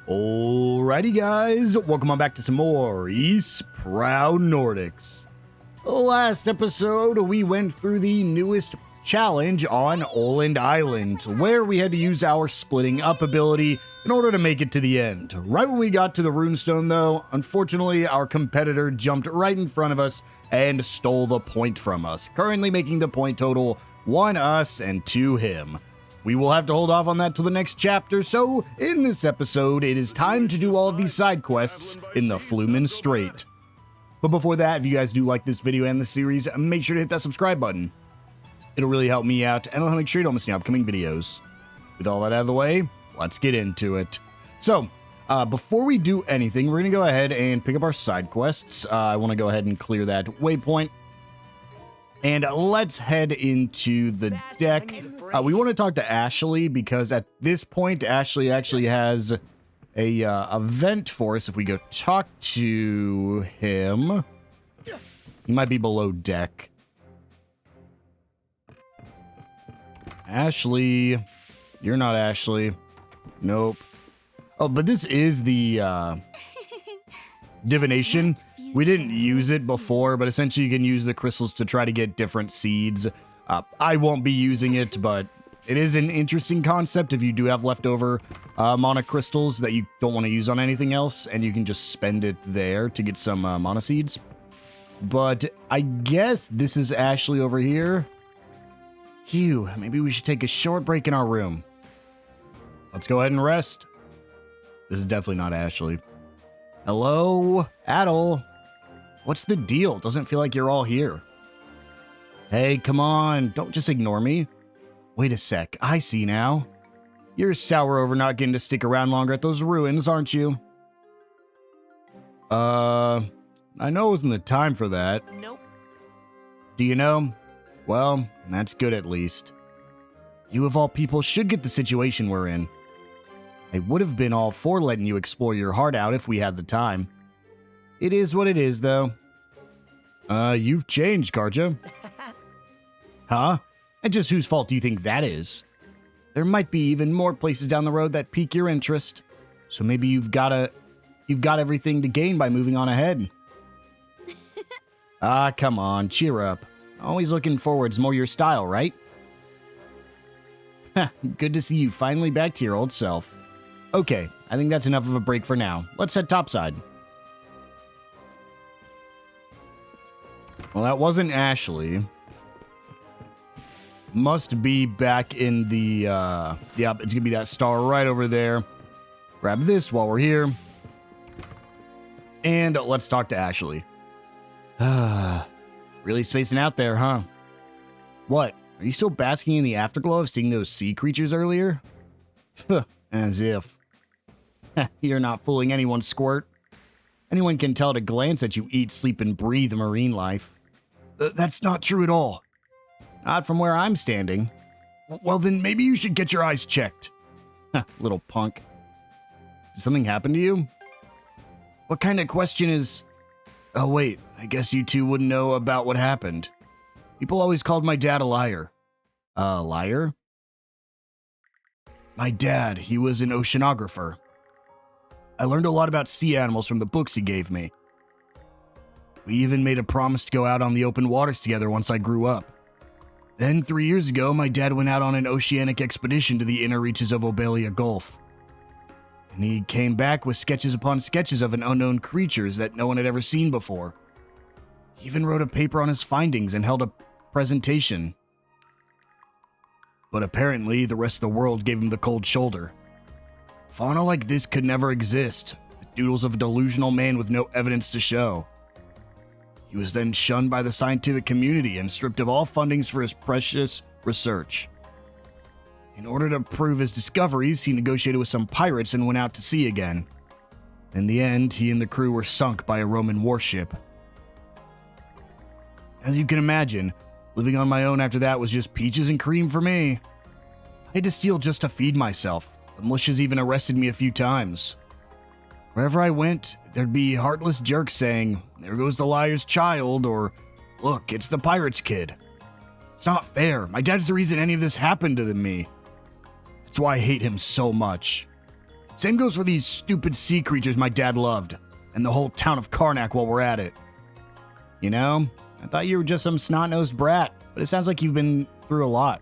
Alrighty guys, welcome on back to some more East Proud Nordics. Last episode, we went through the newest challenge on Oland Island, where we had to use our splitting up ability in order to make it to the end. Right when we got to the runestone though, unfortunately our competitor jumped right in front of us and stole the point from us, currently making the point total 1 us and 2 him. We will have to hold off on that till the next chapter, so in this episode, it is time to do all of these side quests in the Flumen Strait. But before that, if you guys do like this video and the series, make sure to hit that subscribe button. It'll really help me out, and it'll make sure you don't miss any upcoming videos. With all that out of the way, let's get into it. So, before we do anything, we're going to go ahead and pick up our side quests. I want to go ahead and clear that waypoint. And let's head into the deck. We want to talk to Ashley because at this point, Ashley actually has a event for us. If we go talk to him, he might be below deck. Ashley, you're not Ashley. Nope. Oh, but this is the divination. We didn't use it before, but essentially you can use the crystals to try to get different seeds. I won't be using it, but it is an interesting concept if you do have leftover mana crystals that you don't want to use on anything else, and you can just spend it there to get some mana seeds. But I guess this is Ashley over here. Phew, maybe we should take a short break in our room. Let's go ahead and rest. This is definitely not Ashley. Hello, Adol. What's the deal? Doesn't feel like you're all here. Hey, come on. Don't just ignore me. Wait a sec. I see now. You're sour over not getting to stick around longer at those ruins, aren't you? I know it wasn't the time for that. Nope. Do you know? Well, that's good at least. You of all people should get the situation we're in. I would have been all for letting you explore your heart out if we had the time. It is what it is, though. You've changed, Karja. Huh? And just whose fault do you think that is? There might be even more places down the road that pique your interest. So maybe you've got everything to gain by moving on ahead. Ah, come on, cheer up. Always looking forward's more your style, right? Good to see you finally back to your old self. Okay, I think that's enough of a break for now. Let's head topside. Well, that wasn't Ashley. Must be back in the, yep, it's gonna be that star right over there. Grab this while we're here. And let's talk to Ashley. Really spacing out there, huh? What? Are you still basking in the afterglow of seeing those sea creatures earlier? As if. You're not fooling anyone, Squirt. Anyone can tell at a glance that you eat, sleep, and breathe marine life. That's not true at all. Not from where I'm standing. Well, then maybe you should get your eyes checked. Little punk. Did something happen to you? What kind of question is... Oh, wait. I guess you two wouldn't know about what happened. People always called my dad a liar. A liar? My dad, he was an oceanographer. I learned a lot about sea animals from the books he gave me. We even made a promise to go out on the open waters together once I grew up. Then, 3 years ago, my dad went out on an oceanic expedition to the inner reaches of Obelia Gulf. And he came back with sketches upon sketches of an unknown creatures that no one had ever seen before. He even wrote a paper on his findings and held a presentation. But apparently, the rest of the world gave him the cold shoulder. Fauna like this could never exist. The doodles of a delusional man with no evidence to show. He was then shunned by the scientific community and stripped of all fundings for his precious research. In order to prove his discoveries, he negotiated with some pirates and went out to sea again. In the end, he and the crew were sunk by a Roman warship. As you can imagine, living on my own after that was just peaches and cream for me. I had to steal just to feed myself. The militias even arrested me a few times. Wherever I went, there'd be heartless jerks saying, "There goes the liar's child," or, "Look, it's the pirate's kid." It's not fair. My dad's the reason any of this happened to me. That's why I hate him so much. Same goes for these stupid sea creatures my dad loved, and the whole town of Karnak while we're at it. You know, I thought you were just some snot-nosed brat, but it sounds like you've been through a lot.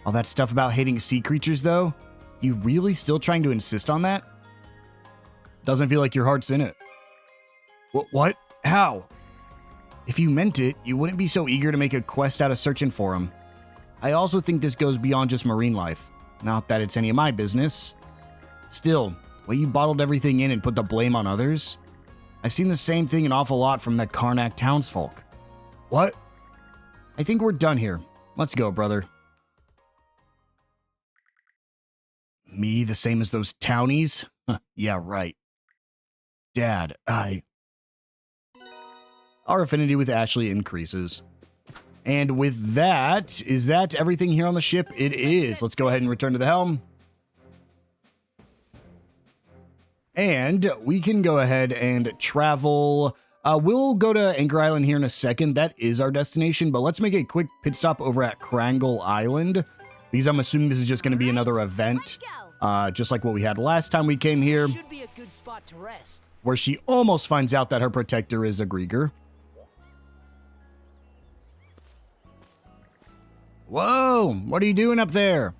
All that stuff about hating sea creatures, though? You really still trying to insist on that? Doesn't feel like your heart's in it. What? How? If you meant it, you wouldn't be so eager to make a quest out of searching for them. I also think this goes beyond just marine life. Not that it's any of my business. Still, the way you bottled everything in and put the blame on others, I've seen the same thing an awful lot from the Karnak townsfolk. What? I think we're done here. Let's go, brother. Me the same as those townies? Yeah, right. Dad, Our affinity with Ashley increases. And with that, is that everything here on the ship? It is. Let's go ahead and return to the helm. And we can go ahead and travel. We'll go to Anchor Island here in a second. That is our destination, but let's make a quick pit stop over at Krangle Island, because I'm assuming this is just going to be another event, just like what we had last time we came here, should be a good spot to rest. Where she almost finds out that her protector is a Grieger. Whoa, what are you doing up there?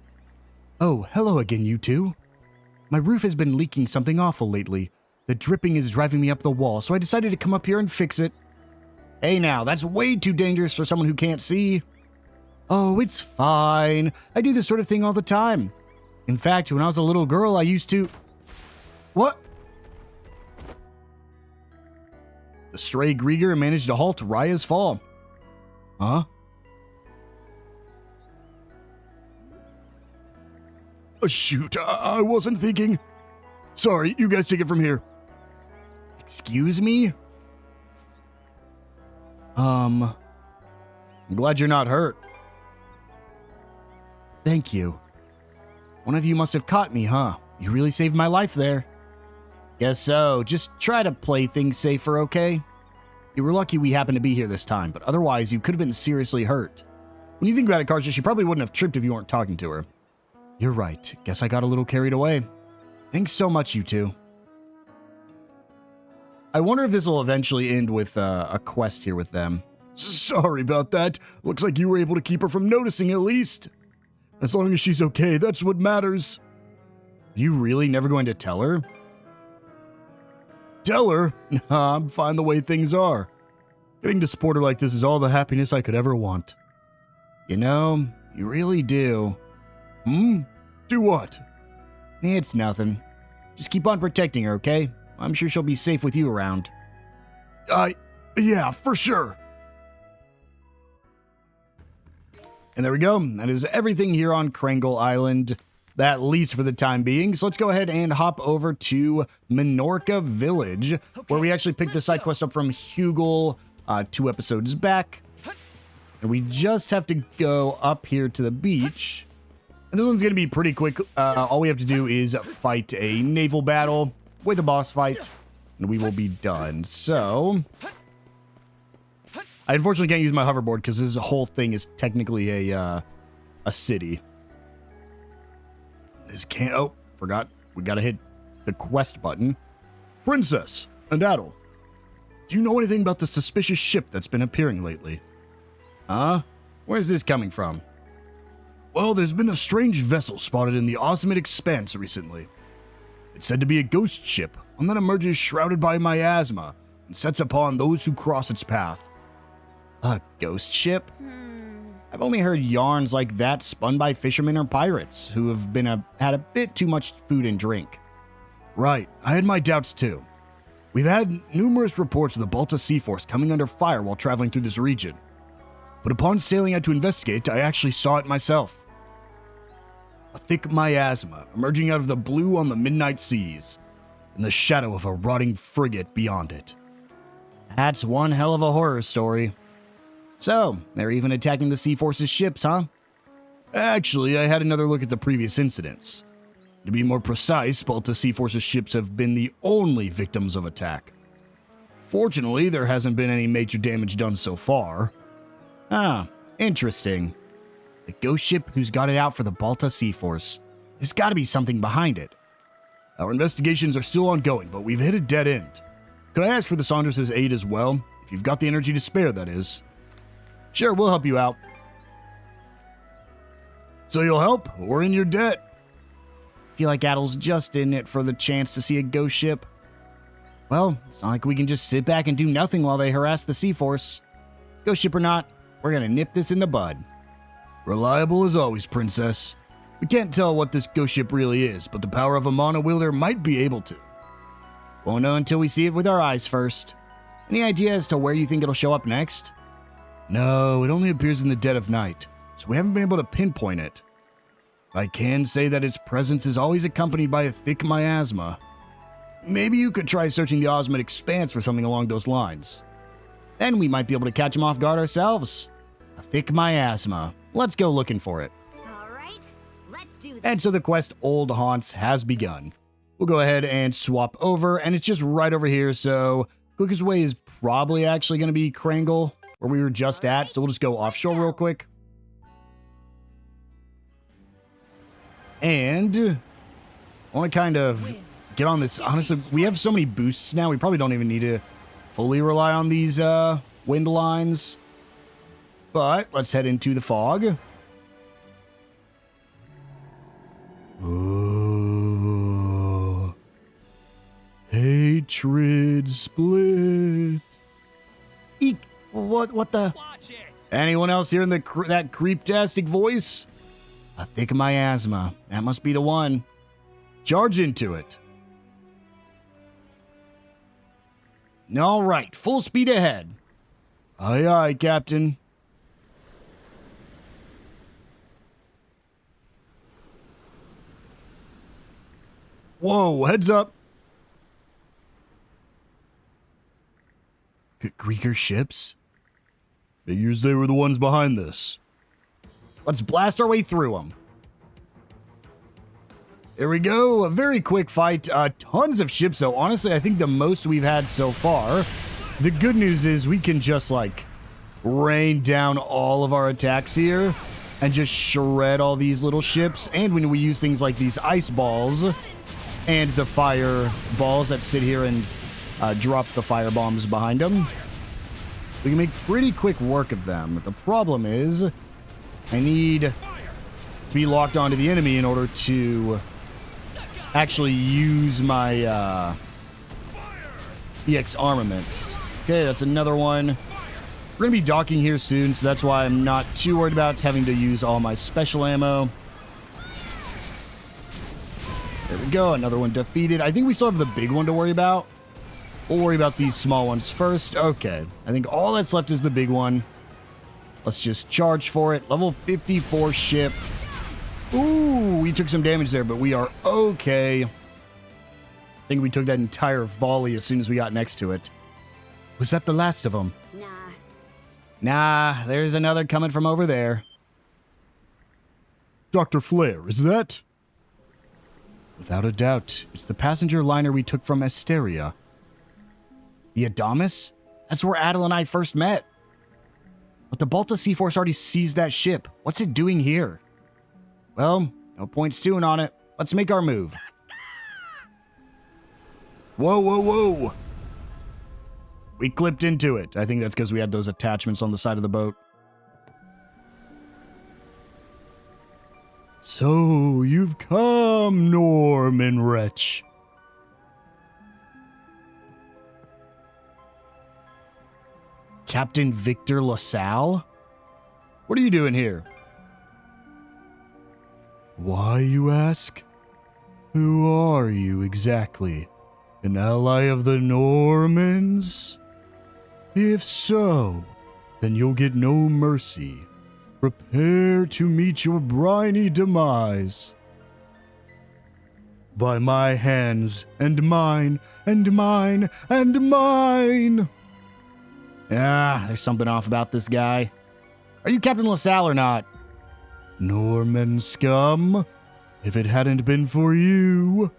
Oh, hello again, you two. My roof has been leaking something awful lately. The dripping is driving me up the wall, so I decided to come up here and fix it. Hey now, that's way too dangerous for someone who can't see. Oh, it's fine. I do this sort of thing all the time. In fact, when I was a little girl, I used to... What? The stray Grieger managed to halt Raya's fall. Huh? Shoot, I wasn't thinking. Sorry, you guys take it from here. Excuse me? I'm glad you're not hurt. Thank you. One of you must have caught me, huh? You really saved my life there. Guess so. Just try to play things safer, okay? You were lucky we happened to be here this time, but otherwise you could have been seriously hurt. When you think about it, Karja, she probably wouldn't have tripped if you weren't talking to her. You're right. Guess I got a little carried away. Thanks so much, you two. I wonder if this will eventually end with a quest here with them. Sorry about that. Looks like you were able to keep her from noticing at least. As long as she's okay, that's what matters. Are you really never going to tell her? Tell her? Nah, I'm fine the way things are. Getting to support her like this is all the happiness I could ever want. You know, you really do. Do what? It's nothing. Just keep on protecting her, okay? I'm sure she'll be safe with you around. Yeah, for sure. And there we go. That is everything here on Krangle Island, at least for the time being. So let's go ahead and hop over to Minorca Village, where we actually picked the side quest up from Hugel 2 episodes back. And we just have to go up here to the beach. And this one's going to be pretty quick. All we have to do is fight a naval battle with a boss fight, and we will be done. So, I unfortunately can't use my hoverboard because this whole thing is technically a city. This can't... Oh, forgot. We got to hit the quest button. Princess and Adol, do you know anything about the suspicious ship that's been appearing lately? Huh? Where's this coming from? Well, there's been a strange vessel spotted in the Osmid Expanse recently. It's said to be a ghost ship, one that emerges shrouded by miasma and sets upon those who cross its path. A ghost ship? I've only heard yarns like that spun by fishermen or pirates who have had a bit too much food and drink. Right, I had my doubts too. We've had numerous reports of the Balta Sea Force coming under fire while traveling through this region. But upon sailing out to investigate, I actually saw it myself. A thick miasma emerging out of the blue on the midnight seas, and the shadow of a rotting frigate beyond it. That's one hell of a horror story. So, they're even attacking the Sea Force's ships, huh? Actually, I had another look at the previous incidents. To be more precise, Balta Sea Force's ships have been the only victims of attack. Fortunately, there hasn't been any major damage done so far. Ah, interesting. The ghost ship who's got it out for the Balta Sea Force. There's gotta be something behind it. Our investigations are still ongoing, but we've hit a dead end. Could I ask for the Saunders' aid as well? If you've got the energy to spare, that is. Sure, we'll help you out. So you'll help? We're in your debt. Feel like Adol's just in it for the chance to see a ghost ship. Well, it's not like we can just sit back and do nothing while they harass the Sea Force. Ghost ship or not, we're gonna nip this in the bud. Reliable as always, Princess. We can't tell what this ghost ship really is, but the power of a mana wielder might be able to. Won't know until we see it with our eyes first. Any idea as to where you think it'll show up next? No, it only appears in the dead of night, so we haven't been able to pinpoint it. I can say that its presence is always accompanied by a thick miasma. Maybe you could try searching the Osmid Expanse for something along those lines. Then we might be able to catch him off guard ourselves. A thick miasma. Let's go looking for it. All right, let's do this. And so the quest Old Haunts has begun. We'll go ahead and swap over, and it's just right over here, so quickest way is probably actually going to be Krangle, where we were just at, so we'll just go offshore real quick. And I want to kind of get on this. Honestly, we have so many boosts now, we probably don't even need to fully rely on these wind lines. But let's head into the fog. Oh, hatred split. Eek! What the? Watch it. Anyone else hearing that creeptastic voice? A thick miasma. That must be the one. Charge into it. All right, full speed ahead. Aye, aye, Captain. Whoa, heads up. Greeker ships? Figures they were the ones behind this. Let's blast our way through them. There we go. A very quick fight. Tons of ships, though. Honestly, I think the most we've had so far. The good news is we can just, like, rain down all of our attacks here and just shred all these little ships. And when we use things like these ice balls and the fire balls that sit here and drop the fire bombs behind them, we can make pretty quick work of them. The problem is I need to be locked onto the enemy in order to actually use my EX armaments. Okay, that's another one. We're going to be docking here soon, so that's why I'm not too worried about having to use all my special ammo. There we go, another one defeated. I think we still have the big one to worry about. We'll worry about these small ones first. Okay, I think all that's left is the big one. Let's just charge for it. Level 54 ship. Ooh, we took some damage there, but we are okay. I think we took that entire volley as soon as we got next to it. Was that the last of them? Nah, there's another coming from over there. Dr. Flare, is that? Without a doubt, it's the passenger liner we took from Asteria. The Adamus? That's where Adol and I first met. But the Balta Sea Force already seized that ship. What's it doing here? Well, no point stewing on it. Let's make our move. Whoa, whoa, whoa. We clipped into it. I think that's because we had those attachments on the side of the boat. So, you've come, Norman wretch. Captain Victor LaSalle? What are you doing here? Why, you ask? Who are you exactly? An ally of the Normans? If so, then you'll get no mercy. Prepare to meet your briny demise. By my hands, and mine, and mine, and mine! Ah, there's something off about this guy. Are you Captain LaSalle or not? Norman scum, if it hadn't been for you,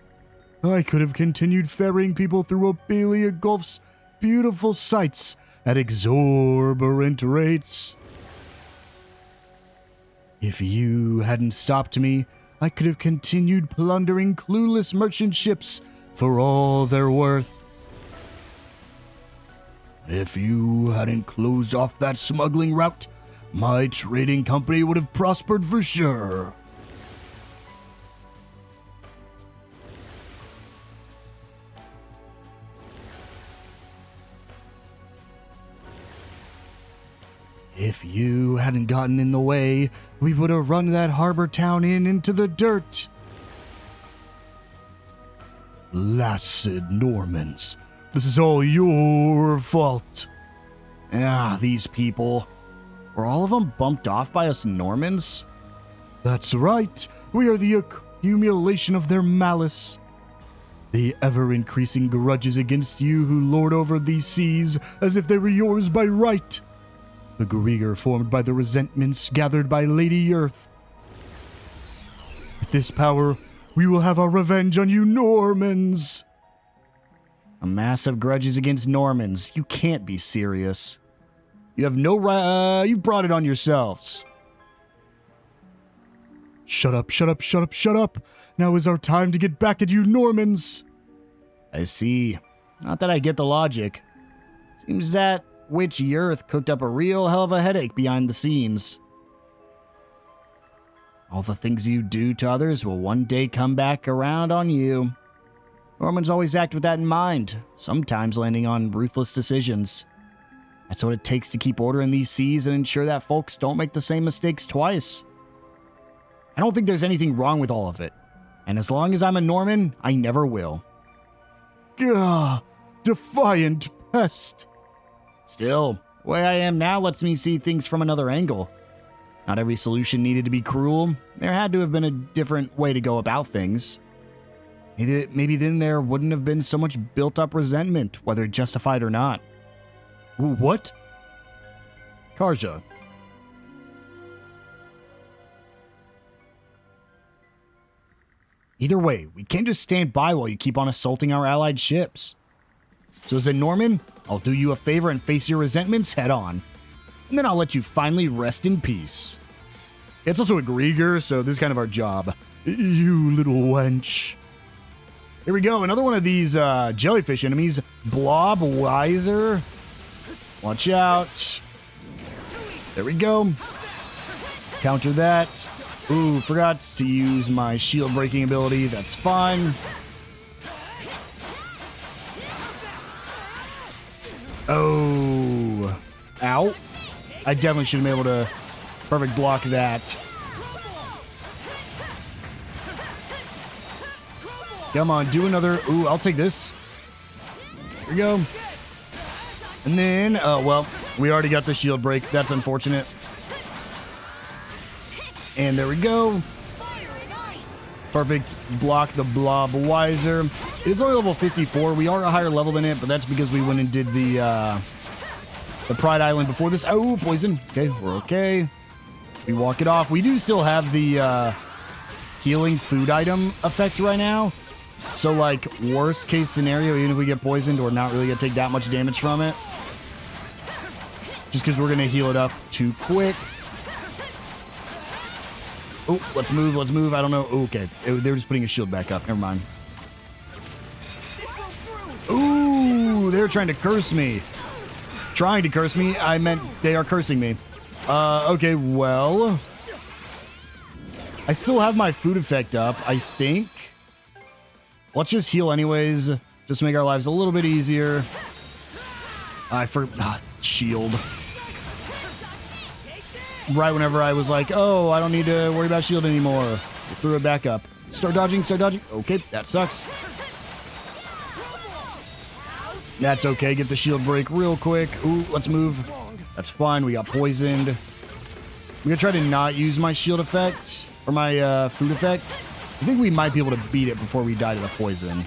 I could have continued ferrying people through Obelia Gulf's beautiful sights at exorbitant rates. If you hadn't stopped me, I could have continued plundering clueless merchant ships for all they're worth. If you hadn't closed off that smuggling route, my trading company would have prospered for sure. If you hadn't gotten in the way, we would have run that harbor town into the dirt. Blasted Normans. This is all your fault. These people. Were all of them bumped off by us Normans? That's right. We are the accumulation of their malice. The ever-increasing grudges against you who lord over these seas as if they were yours by right. The Grieger formed by the resentments gathered by Lady Earth. With this power, we will have our revenge on you Normans. A massive grudges against Normans. You can't be serious. You have no right. You've brought it on yourselves. Shut up, shut up, shut up, shut up. Now is our time to get back at you Normans. I see. Not that I get the logic. Seems that Witch Earth cooked up a real hell of a headache behind the scenes. All the things you do to others will one day come back around on you. Normans always act with that in mind, sometimes landing on ruthless decisions. That's what it takes to keep order in these seas and ensure that folks don't make the same mistakes twice. I don't think there's anything wrong with all of it, and as long as I'm a Norman, I never will. Gah, defiant pest. Still, the way I am now lets me see things from another angle. Not every solution needed to be cruel. There had to have been a different way to go about things. Maybe then there wouldn't have been so much built-up resentment, whether justified or not. What? Karja. Either way, we can't just stand by while you keep on assaulting our allied ships. So as a Norman, I'll do you a favor and face your resentments head on. And then I'll let you finally rest in peace. It's also a Grieger, so this is kind of our job. You little wench. Here we go, another one of these jellyfish enemies. Blob Wiser. Watch out. There we go. Counter that. Ooh, forgot to use my shield breaking ability. That's fine. Oh. Ow. I definitely should have been able to perfect block that. Come on, do another. Ooh, I'll take this. Here we go. And then, well, we already got the shield break. That's unfortunate. And there we go. Perfect. Block the Blob Wiser. It's only level 54. We are a higher level than it, but that's because we went and did the Pride Island before this. Oh, poison. Okay, we're okay. We walk it off. We do still have the healing food item effect right now. So, like, worst case scenario, even if we get poisoned, we're not really going to take that much damage from it. Just because we're going to heal it up too quick. Oh, let's move, let's move. I don't know. Oh, okay. They were just putting a shield back up. Never mind. Ooh, they're trying to curse me. Trying to curse me? I meant they are cursing me. Okay, well. I still have my food effect up, I think. Let's just heal anyways. Just to make our lives a little bit easier. Shield. Right whenever I was like, oh, I don't need to worry about shield anymore. I threw it back up. Start dodging, start dodging. Okay, that sucks. That's okay. Get the shield break real quick. Ooh, let's move. That's fine. We got poisoned. I'm going to try to not use my shield effect or my food effect. I think we might be able to beat it before we die to the poison.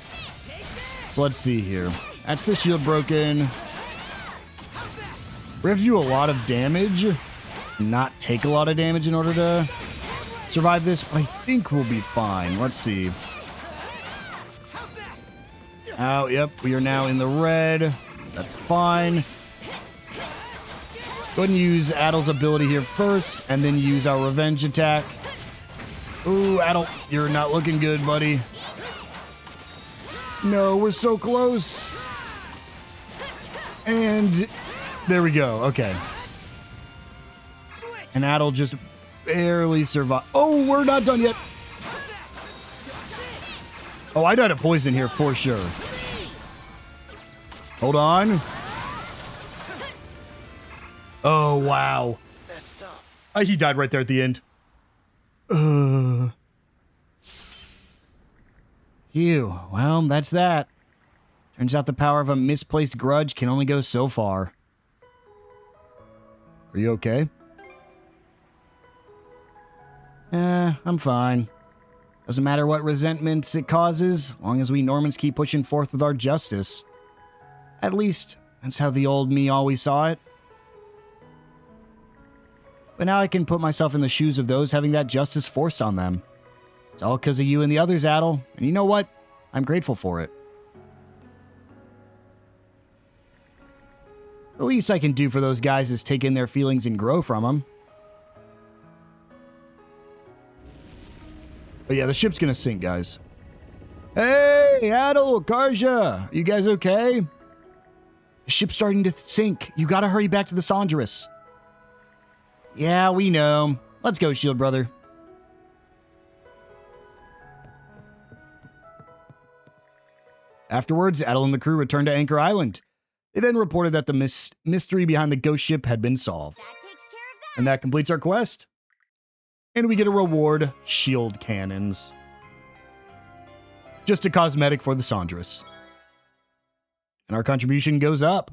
So let's see here. That's the shield broken. We have to do a lot of damage. Not take a lot of damage in order to survive this, but I think we'll be fine. Let's see. Oh, yep, we are now in the red. That's fine. Go ahead and use Adol's ability here first, and then use our revenge attack. Ooh, Adol, you're not looking good, buddy. No, we're so close. And there we go. Okay. And Adol just barely survived. Oh, we're not done yet. Oh, I died of poison here for sure. Hold on. Oh, wow. He died right there at the end. Phew. Well, that's that. Turns out the power of a misplaced grudge can only go so far. Are you okay? I'm fine. Doesn't matter what resentments it causes, as long as we Normans keep pushing forth with our justice. At least, that's how the old me always saw it. But now I can put myself in the shoes of those having that justice forced on them. It's all because of you and the others, Adol. And you know what? I'm grateful for it. The least I can do for those guys is take in their feelings and grow from them. But yeah, the ship's gonna sink, guys. Hey, Adol, Karja, you guys okay? The ship's starting to sink. You gotta hurry back to the Sondraris. Yeah, we know. Let's go, Shield Brother. Afterwards, Adol and the crew returned to Anchor Island. They then reported that the mystery behind the ghost ship had been solved. That takes care of that. And that completes our quest. And we get a reward, shield cannons. Just a cosmetic for the Sondraris. And our contribution goes up.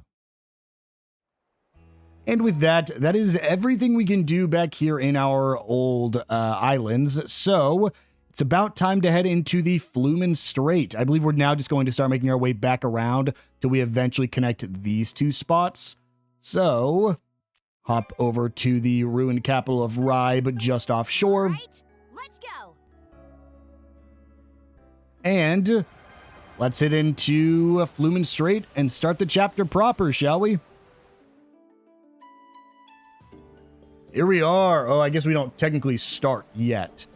And with that, that is everything we can do back here in our old islands. So it's about time to head into the Flumen Strait. I believe we're now just going to start making our way back around till we eventually connect these two spots. So hop over to the ruined capital of Ribe just offshore. Right? Let's go. And let's head into Flumen Strait and start the chapter proper, shall we? Here we are. Oh, I guess we don't technically start yet.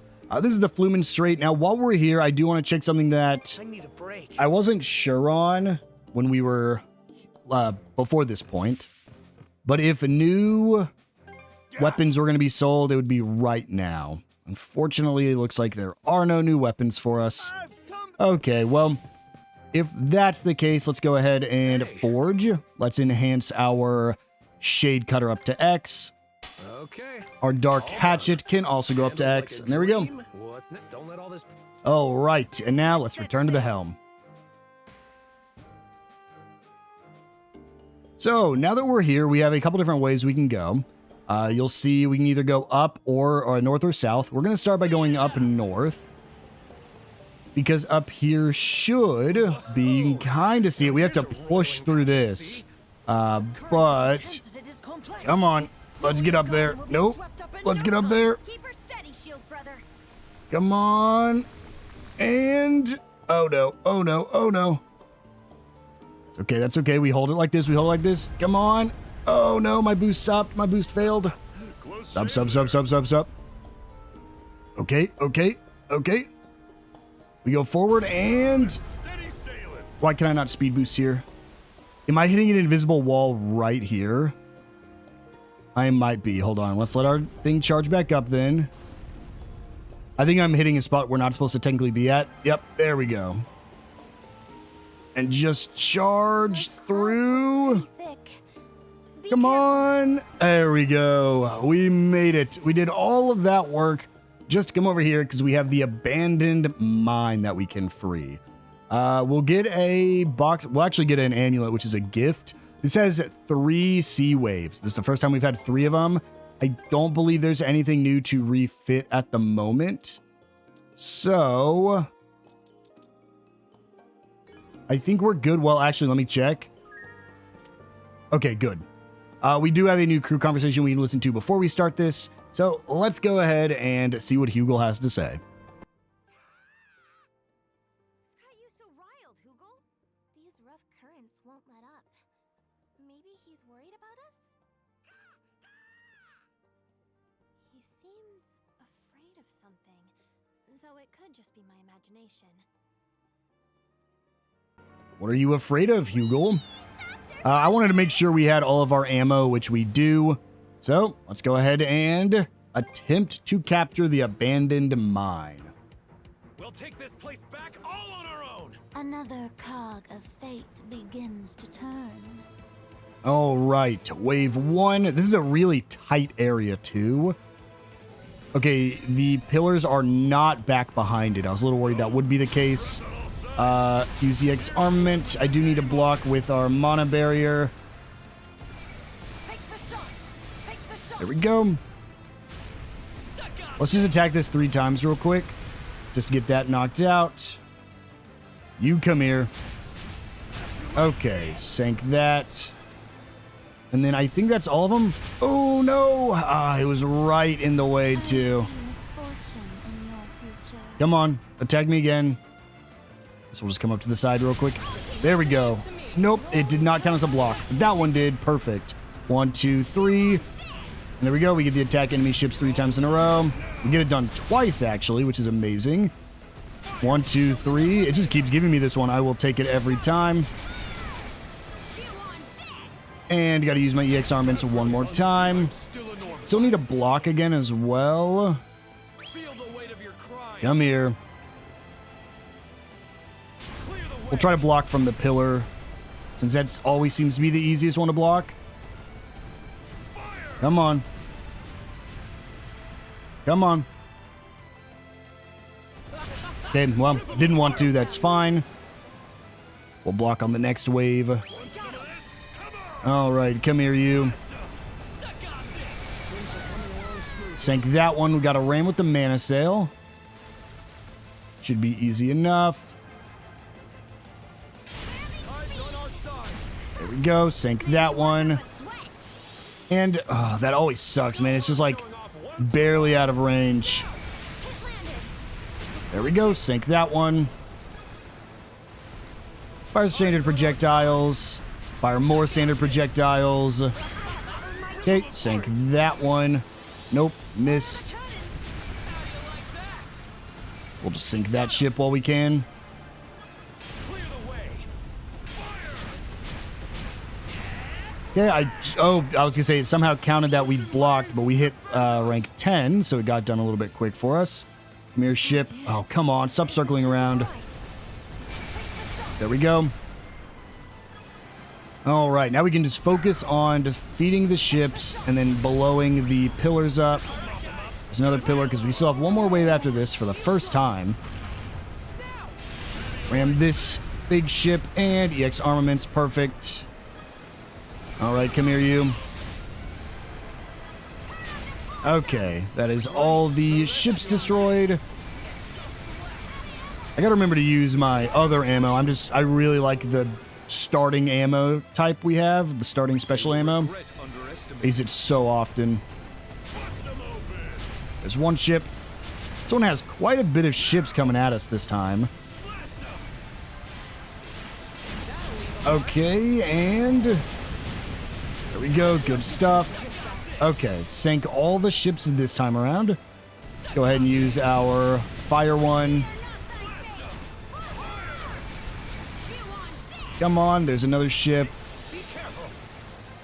This is the Flumen Strait. Now, while we're here, I do want to check something that I need a break. I wasn't sure on when we were before this point. But if new weapons were going to be sold, it would be right now. Unfortunately, it looks like there are no new weapons for us. Okay, well, if that's the case, let's go ahead and forge. Let's enhance our Shade Cutter up to X. Okay. Our Dark Hatchet can also go up to X. And there we go. What's next? Don't let all this. All right, and now let's return to the helm. So now that we're here, we have a couple different ways we can go. You'll see we can either go up or north or south. We're going to start by going up north. Because up here should be, you can kind of see it. We have to push through this. But, come on. Let's get up there. Nope. Let's get up there. Keep her steady, Shield Brother. Come on. And, oh no, oh no, oh no. It's okay, that's okay. We hold it like this, we hold it like this. Come on. Oh no, my boost stopped. My boost failed. Stop, stop, stop, stop, stop, stop. Okay, okay, okay. We go forward and... Why can I not speed boost here? Am I hitting an invisible wall right here? I might be. Hold on. Let's let our thing charge back up then. I think I'm hitting a spot we're not supposed to technically be at. Yep, there we go. And just charge through. Come on. There we go. We made it. We did all of that work just to come over here because we have the abandoned mine that we can free. We'll get a box. We'll actually get an amulet, which is a gift. This has 3 sea waves. This is the first time we've had 3 of them. I don't believe there's anything new to refit at the moment. So I think we're good. Well, actually, let me check. Okay, good. We do have a new crew conversation we can listen to before we start this. So let's go ahead and see what Hugel has to say. What's got you so riled, Hugel? These rough currents won't let up. Maybe he's worried about us? He seems afraid of something. though it could just be my imagination. What are you afraid of, Hugel? I wanted to make sure we had all of our ammo, which we do. So let's go ahead and attempt to capture the abandoned mine. We'll take this place back all on our own. Another cog of fate begins to turn. All right, wave 1. This is a really tight area too. Okay, the pillars are not back behind it. I was a little worried that would be the case. Use EX armament. I do need to block with our mana barrier. Take the shot. Take the shot. There we go. Let's just attack this 3 times real quick. Just to get that knocked out. You come here. Okay, sank that. And then I think that's all of them. Oh no! It was right in the way too. Misfortune in your future. Come on, attack me again. So we'll just come up to the side real quick. There we go. Nope, it did not count as a block. That one did. Perfect. 1, 2, 3. And there we go. We get the attack enemy ships 3 times in a row. We get it done twice, actually, which is amazing. 1, 2, 3. It just keeps giving me this one. I will take it every time. And got to use my EX armaments one more time. Still need a block again as well. Come here. We'll try to block from the pillar, since that's always seems to be the easiest one to block. Come on. Come on. Okay, well, didn't want to. That's fine. We'll block on the next wave. All right, come here, you. Sank that one. We got a ram with the mana sail. Should be easy enough. There we go. Sank that one. And that always sucks, man. It's just like barely out of range. There we go. Sank that one. Fire standard projectiles. Fire more standard projectiles. Okay, sank that one. Nope, missed. We'll just sink that ship while we can. Okay, I was gonna say it somehow counted that we blocked, but we hit rank 10, so it got done a little bit quick for us. Come here, ship. Oh, come on, stop circling around. There we go. All right, now we can just focus on defeating the ships and then blowing the pillars up. There's another pillar because we still have one more wave after this for the first time. Ram this big ship and EX armaments, perfect. All right, come here, you. Okay, that is all the ships destroyed. I gotta remember to use my other ammo. I really like the starting ammo type we have, the starting special ammo. I use it so often. There's one ship. This one has quite a bit of ships coming at us this time. Okay, and there we go. Good stuff. Okay, sank all the ships this time around. Go ahead and use our fire one. Come on, there's another ship.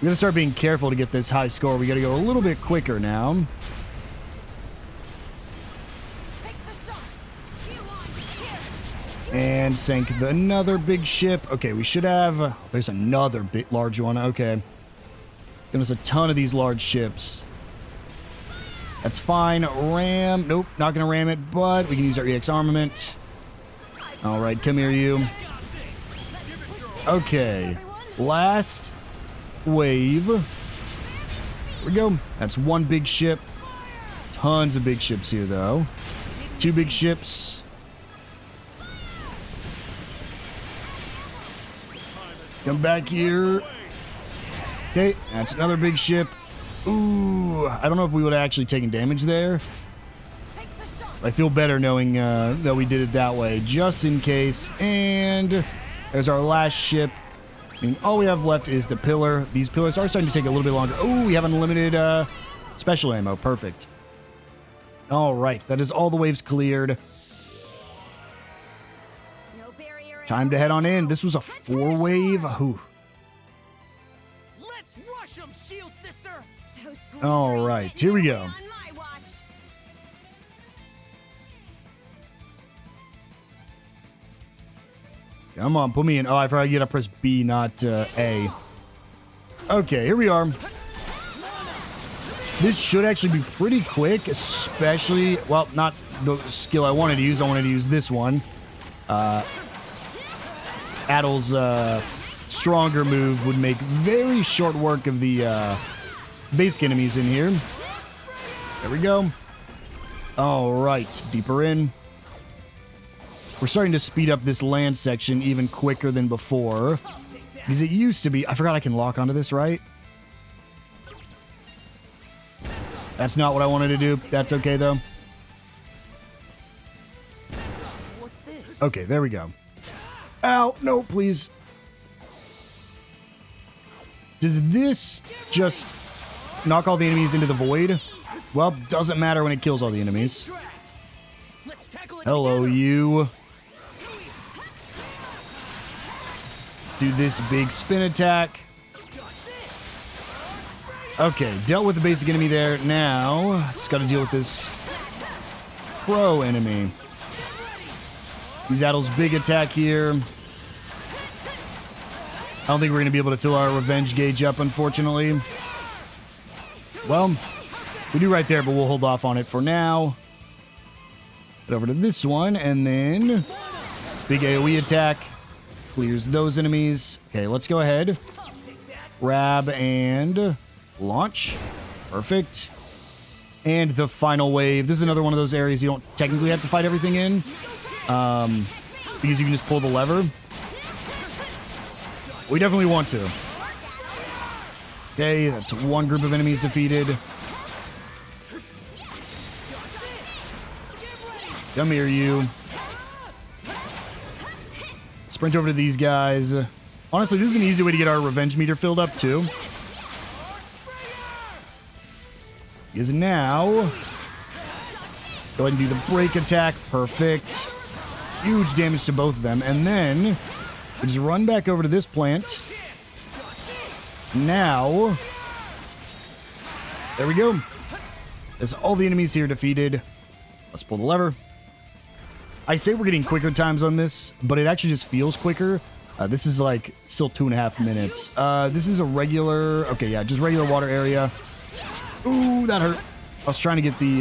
We gotta start being careful to get this high score. We gotta go a little bit quicker now. And sank another big ship. Okay, we should have... there's another big, large one. Okay. Give us a ton of these large ships. That's fine. Ram. Nope, not gonna ram it, but we can use our EX armament. Alright, come here, you. Okay. Last wave. Here we go. That's one big ship. Tons of big ships here, though. Two big ships. Come back here. Okay, that's another big ship. Ooh, I don't know if we would have actually taken damage there. I feel better knowing that we did it that way, just in case. And there's our last ship. I mean, all we have left is the pillar. These pillars are starting to take a little bit longer. Oh, we have unlimited special ammo. Perfect. All right, that is all the waves cleared. Time to head on in. This was a 4-wave. Ooh. Let's rush him, shield sister. Those All green right, get here we no go. way on my watch. Come on, put me in. Oh, I forgot you gotta press B, not A. Okay, here we are. This should actually be pretty quick, especially, well, not the skill I wanted to use. I wanted to use this one. Adol's stronger move would make very short work of the basic enemies in here. There we go. All right, deeper in. We're starting to speed up this land section even quicker than before. Because it used to be... I forgot I can lock onto this, right? That's not what I wanted to do. That's okay, though. What's this? Okay, there we go. Ow, no, please. Does this just knock all the enemies into the void? Well, doesn't matter when it kills all the enemies. Tracks. Let's tackle it Hello, together. you. Do this big spin attack. Okay, dealt with the basic enemy there. Now, just got to deal with this pro enemy. Use Adol's big attack here. I don't think we're going to be able to fill our revenge gauge up, unfortunately. Well, we do right there, but we'll hold off on it for now. Head over to this one, and then big AoE attack. Clears those enemies. Okay, let's go ahead. Grab and launch. Perfect. And the final wave. This is another one of those areas you don't technically have to fight everything in. Because you can just pull the lever. We definitely want to. Okay, that's one group of enemies defeated. Come here, you. Sprint over to these guys. Honestly, this is an easy way to get our revenge meter filled up, too. Because now... Go ahead and do the break attack. Perfect. Huge damage to both of them. And then... We just run back over to this plant. Now... There we go. That's all the enemies here defeated. Let's pull the lever. I say we're getting quicker times on this, but it actually just feels quicker. This is like still 2.5 minutes. This is a regular... Okay, yeah, just regular water area. Ooh, that hurt. I was trying to get the...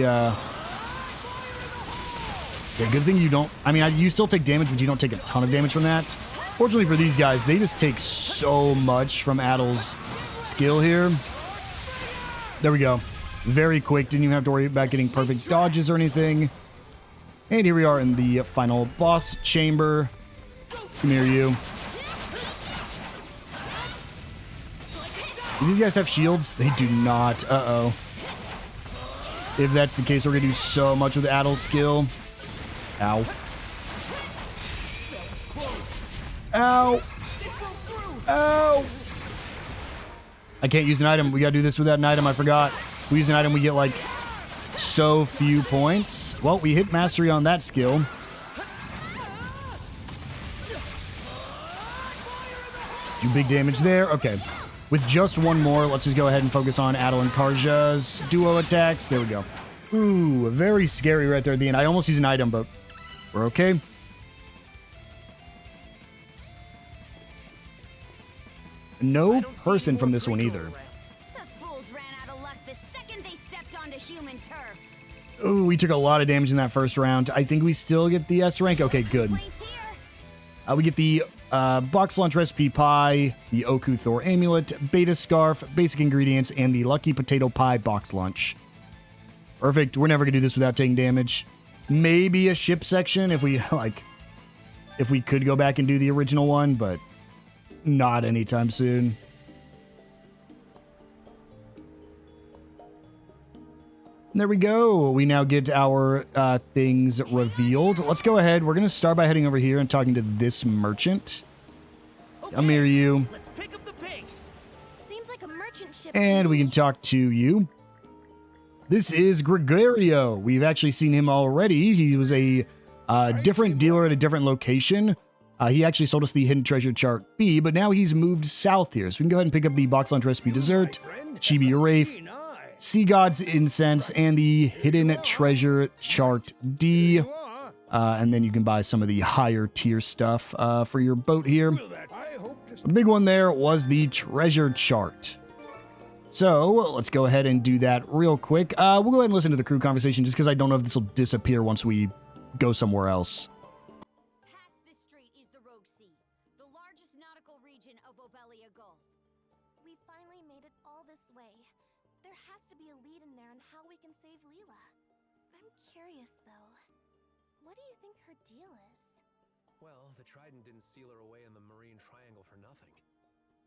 Yeah, good thing you don't... I mean, you still take damage, but you don't take a ton of damage from that. Fortunately for these guys, they just take so much from Adol's skill here. There we go. Very quick. Didn't even have to worry about getting perfect dodges or anything. And here we are in the final boss chamber. Come here, you. Do these guys have shields? They do not. Uh-oh. If that's the case, we're going to do so much with Adol's skill. Ow. Ow. Ow. I can't use an item. We got to do this without an item. I forgot. We use an item, we get like so few points. Well, we hit mastery on that skill. Do big damage there. Okay. With just one more, let's just go ahead and focus on Adol and Karja's duo attacks. There we go. Ooh, very scary right there at the end. I almost used an item, but we're okay. No person from this one either. The fools ran out of luck the second they stepped onto human turf. Ooh, we took a lot of damage in that first round. I think we still get the S rank. Okay, good. Plates here. We get the box lunch recipe pie, the Oku Thor amulet, beta scarf, basic ingredients, and the lucky potato pie box lunch. Perfect. We're never gonna do this without taking damage. Maybe a ship section if we if we could go back and do the original one, but not anytime soon. There we go. We now get our things revealed. Let's go ahead. We're going to start by heading over here and talking to this merchant. Come here, you. Let's pick up the pace. Seems like a merchant ship. And we can talk to you. This is Gregorio. We've actually seen him already. He was a different dealer at a different location. He actually sold us the hidden treasure chart B, but now he's moved south here. So we can go ahead and pick up the box lunch recipe dessert, Chibi Wraith, Sea God's Incense, and the hidden treasure chart D. And then you can buy some of the higher tier stuff for your boat here. The big one there was the treasure chart. So let's go ahead and do that real quick. We'll go ahead and listen to the crew conversation just because I don't know if this will disappear once we go somewhere else. Past this strait is the Rogue Sea, the largest nautical region of Obelia Gulf. We finally made it all this way. There has to be a lead in there on how we can save Leela. I'm curious, though. What do you think her deal is? Well, the Trident didn't seal her away in the Marine Triangle for nothing.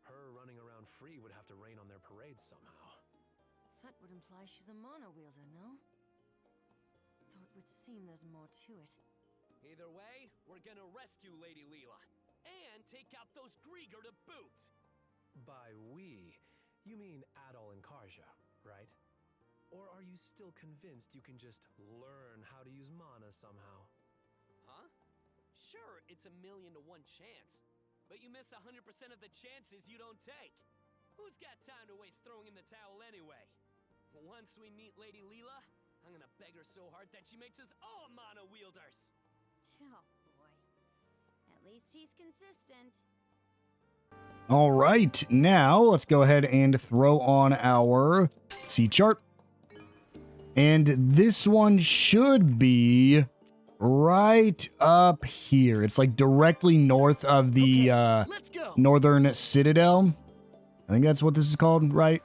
Her running around free would have to rain on their parades somehow. That would imply she's a mana wielder, no? Though it would seem there's more to it. Either way, we're gonna rescue Lady Leela. And take out those Grieger to boot! By we, you mean Adol and Karja, right? Or are you still convinced you can just learn how to use mana somehow? Huh? Sure, it's 1,000,000 to 1 chance. But you miss 100% of the chances you don't take. Who's got time to waste throwing in the towel anyway? Once we meet Lady Leela, I'm gonna beg her so hard that she makes us all mana wielders. Oh boy. At least he's consistent. All right, now let's go ahead and throw on our sea chart. And this one should be right up here. It's like directly north of the Northern Citadel. I think that's what this is called, right?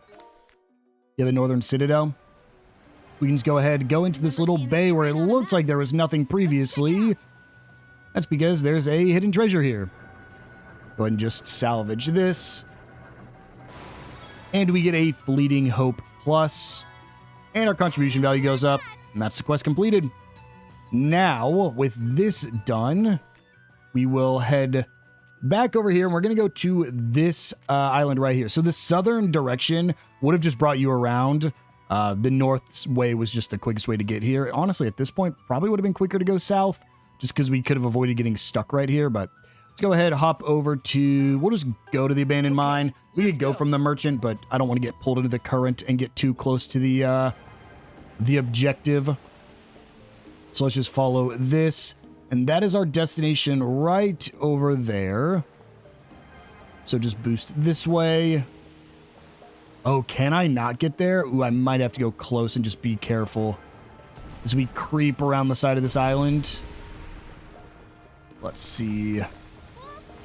Yeah, the Northern Citadel. We can just go ahead, go into this little bay where it looked like there was nothing previously. That's because there's a hidden treasure here. Go ahead and just salvage this. And we get a Fleeting Hope Plus. And our contribution value goes up. And that's the quest completed. Now, with this done, we will head back over here, and we're going to go to this island right here. So the southern direction would have just brought you around. The north's way was just the quickest way to get here. Honestly, at this point, probably would have been quicker to go south, just because we could have avoided getting stuck right here. But let's go ahead, hop over to... We'll just go to the abandoned mine. We could go from the merchant, but I don't want to get pulled into the current and get too close to the objective. So let's just follow this. And that is our destination right over there. So just boost this way. Oh, can I not get there? Ooh, I might have to go close and just be careful as we creep around the side of this island. Let's see.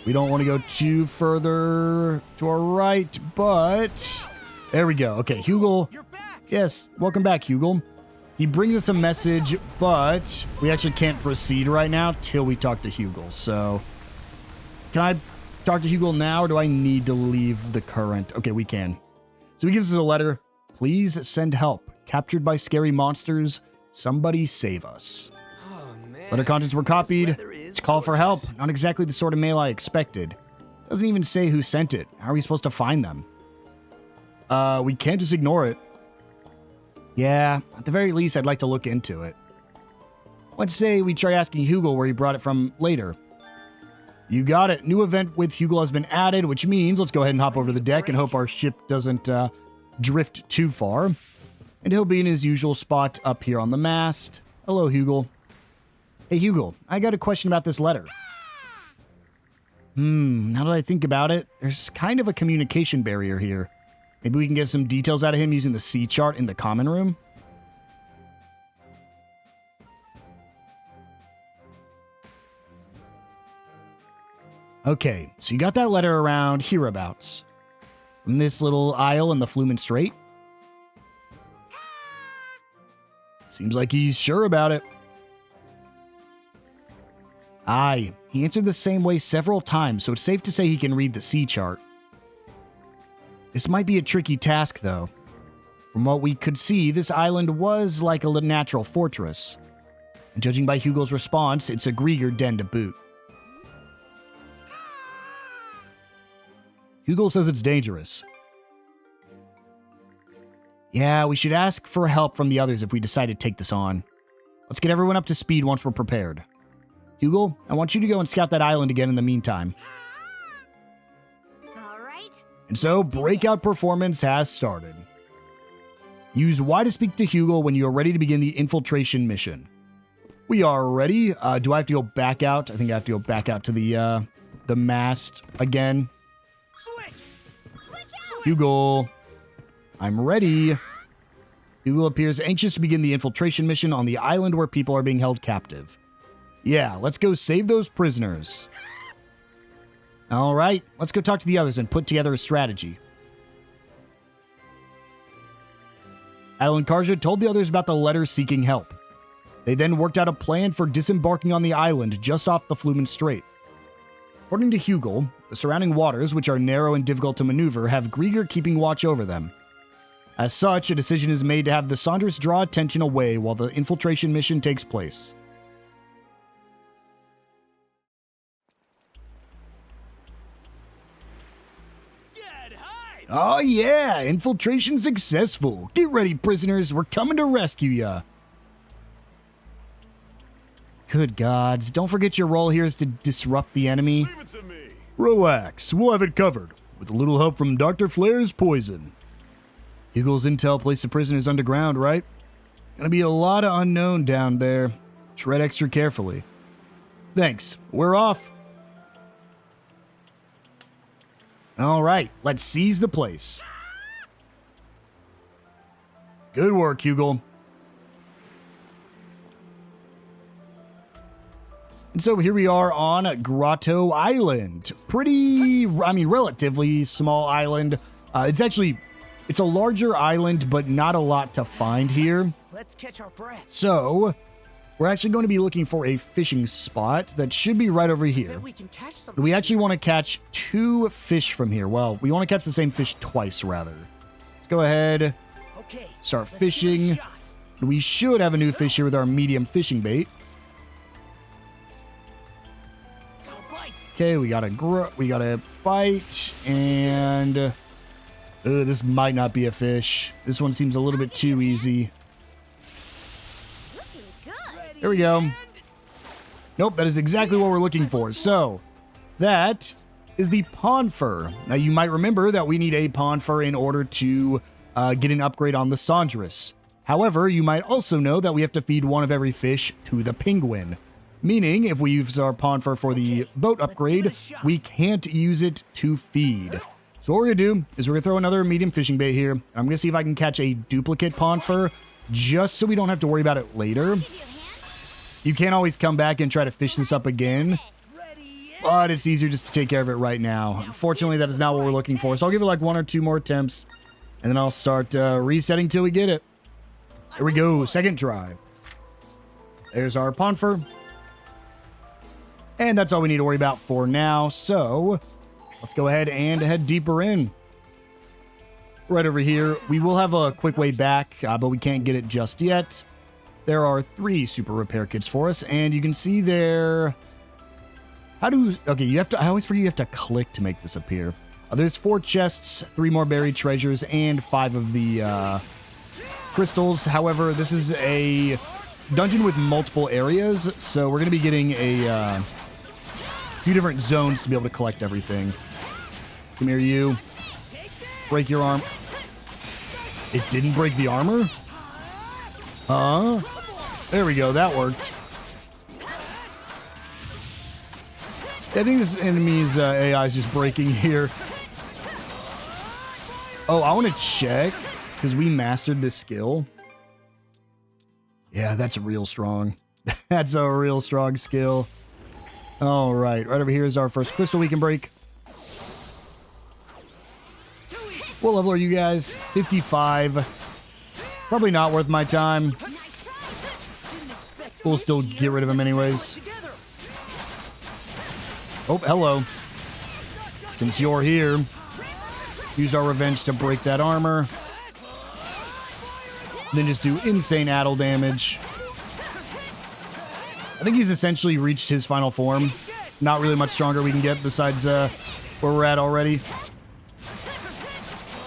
We don't want to go too further to our right, but there we go. Okay, Hugel. Yes, welcome back, Hugel. He brings us a message, but we actually can't proceed right now till we talk to Hugel. So, can I talk to Hugel now, or do I need to leave the current? Okay, we can. So he gives us a letter. Please send help. Captured by scary monsters. Somebody save us. Oh, man. Letter contents were copied. It's a call for help. Not exactly the sort of mail I expected. Doesn't even say who sent it. How are we supposed to find them? We can't just ignore it. Yeah, at the very least, I'd like to look into it. Let's say we try asking Hugel where he brought it from later. You got it. New event with Hugel has been added, which means let's go ahead and hop over the deck and hope our ship doesn't drift too far. And he'll be in his usual spot up here on the mast. Hello, Hugel. Hey, Hugel, I got a question about this letter. Now that I think about it, there's kind of a communication barrier here. Maybe we can get some details out of him using the sea chart in the common room. Okay, so you got that letter around hereabouts. From this little isle in the Flumen Strait. Seems like he's sure about it. Aye, he answered the same way several times, so it's safe to say he can read the sea chart. This might be a tricky task, though. From what we could see, this island was like a natural fortress. And judging by Hugel's response, it's a Grieger den to boot. Hugel says it's dangerous. Yeah, we should ask for help from the others if we decide to take this on. Let's get everyone up to speed once we're prepared. Hugel, I want you to go and scout that island again in the meantime. All right. And so, Let's do breakout this. performance has started. Use Y to speak to Hugel when you are ready to begin the infiltration mission. We are ready. Do I have to go back out? I think I have to go back out to the mast again. Switch out! Hugel, I'm ready. Hugel appears anxious to begin the infiltration mission on the island where people are being held captive. Yeah, let's go save those prisoners. All right, let's go talk to the others and put together a strategy. Adol and Karja told the others about the letter seeking help. They then worked out a plan for disembarking on the island just off the Flumen Strait. According to Hugel, the surrounding waters, which are narrow and difficult to maneuver, have Grieger keeping watch over them. As such, a decision is made to have the Sandris draw attention away while the infiltration mission takes place. Get high! Oh yeah, infiltration successful. Get ready, prisoners. We're coming to rescue ya. Good gods, don't forget your role here is to disrupt the enemy. Leave it to me. Relax, we'll have it covered. With a little help from Dr. Flair's poison. Hugel's intel placed the prisoners underground, right? Gonna be a lot of unknown down there. Tread extra carefully. Thanks, we're off. Alright, let's seize the place. Good work, Hugel. And so here we are on Grotto Island. Relatively small island. It's a larger island, but not a lot to find here. Let's catch our breath. So, we're actually going to be looking for a fishing spot that should be right over here. Then we can catch something. We actually want to catch 2 fish from here. Well, we want to catch the same fish twice, rather. Let's go ahead, Okay. start let's give it a fishing. shot. We should have a new fish here with our medium fishing bait. Got a bite. Okay, we got a bite, and this might not be a fish. This one seems a little bit too easy. Looking good. There we go. Nope, that is exactly what we're looking for. So, that is the Ponfer. Now, you might remember that we need a Ponfer in order to get an upgrade on the Sandris. However, you might also know that we have to feed one of every fish to the penguin. Meaning, if we use our Ponfer for the boat upgrade, we can't use it to feed. So what we're going to do is we're going to throw another medium fishing bait here. I'm going to see if I can catch a duplicate Ponfer, just so we don't have to worry about it later. You can always come back and try to fish this up again, but it's easier just to take care of it right now. Unfortunately, that is not what we're looking for, so I'll give it like 1 or 2 more attempts, and then I'll start resetting till we get it. Here we go, second try. There's our Ponfer. And that's all we need to worry about for now, so let's go ahead and head deeper in. Right over here, we will have a quick way back, but we can't get it just yet. There are 3 super repair kits for us, and you can see there... Okay, I always forget you have to click to make this appear. There's 4 chests, 3 more buried treasures, and 5 of the crystals. However, this is a dungeon with multiple areas, so we're going to be getting a few different zones to be able to collect everything. Come here, you. Break your arm. It didn't break the armor? Huh? There we go, that worked. I think this enemy's AI is just breaking here. Oh, I want to check, because we mastered this skill. Yeah, that's real strong. That's a real strong skill. All right, right over here is our first crystal we can break. What level are you guys? 55. Probably not worth my time. We'll still get rid of him anyways. Oh, hello. Since you're here, use our revenge to break that armor. Then just do insane Adol damage. I think he's essentially reached his final form. Not really much stronger we can get besides where we're at already.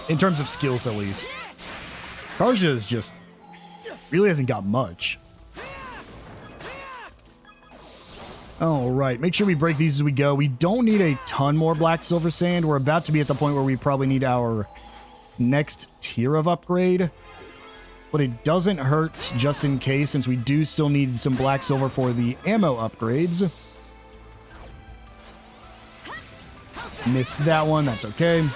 In terms of skills, at least. Karja is just... really hasn't got much. All right, make sure we break these as we go. We don't need a ton more black silver sand. We're about to be at the point where we probably need our next tier of upgrade. But it doesn't hurt just in case, since we do still need some black silver for the ammo upgrades. Missed that one, that's okay.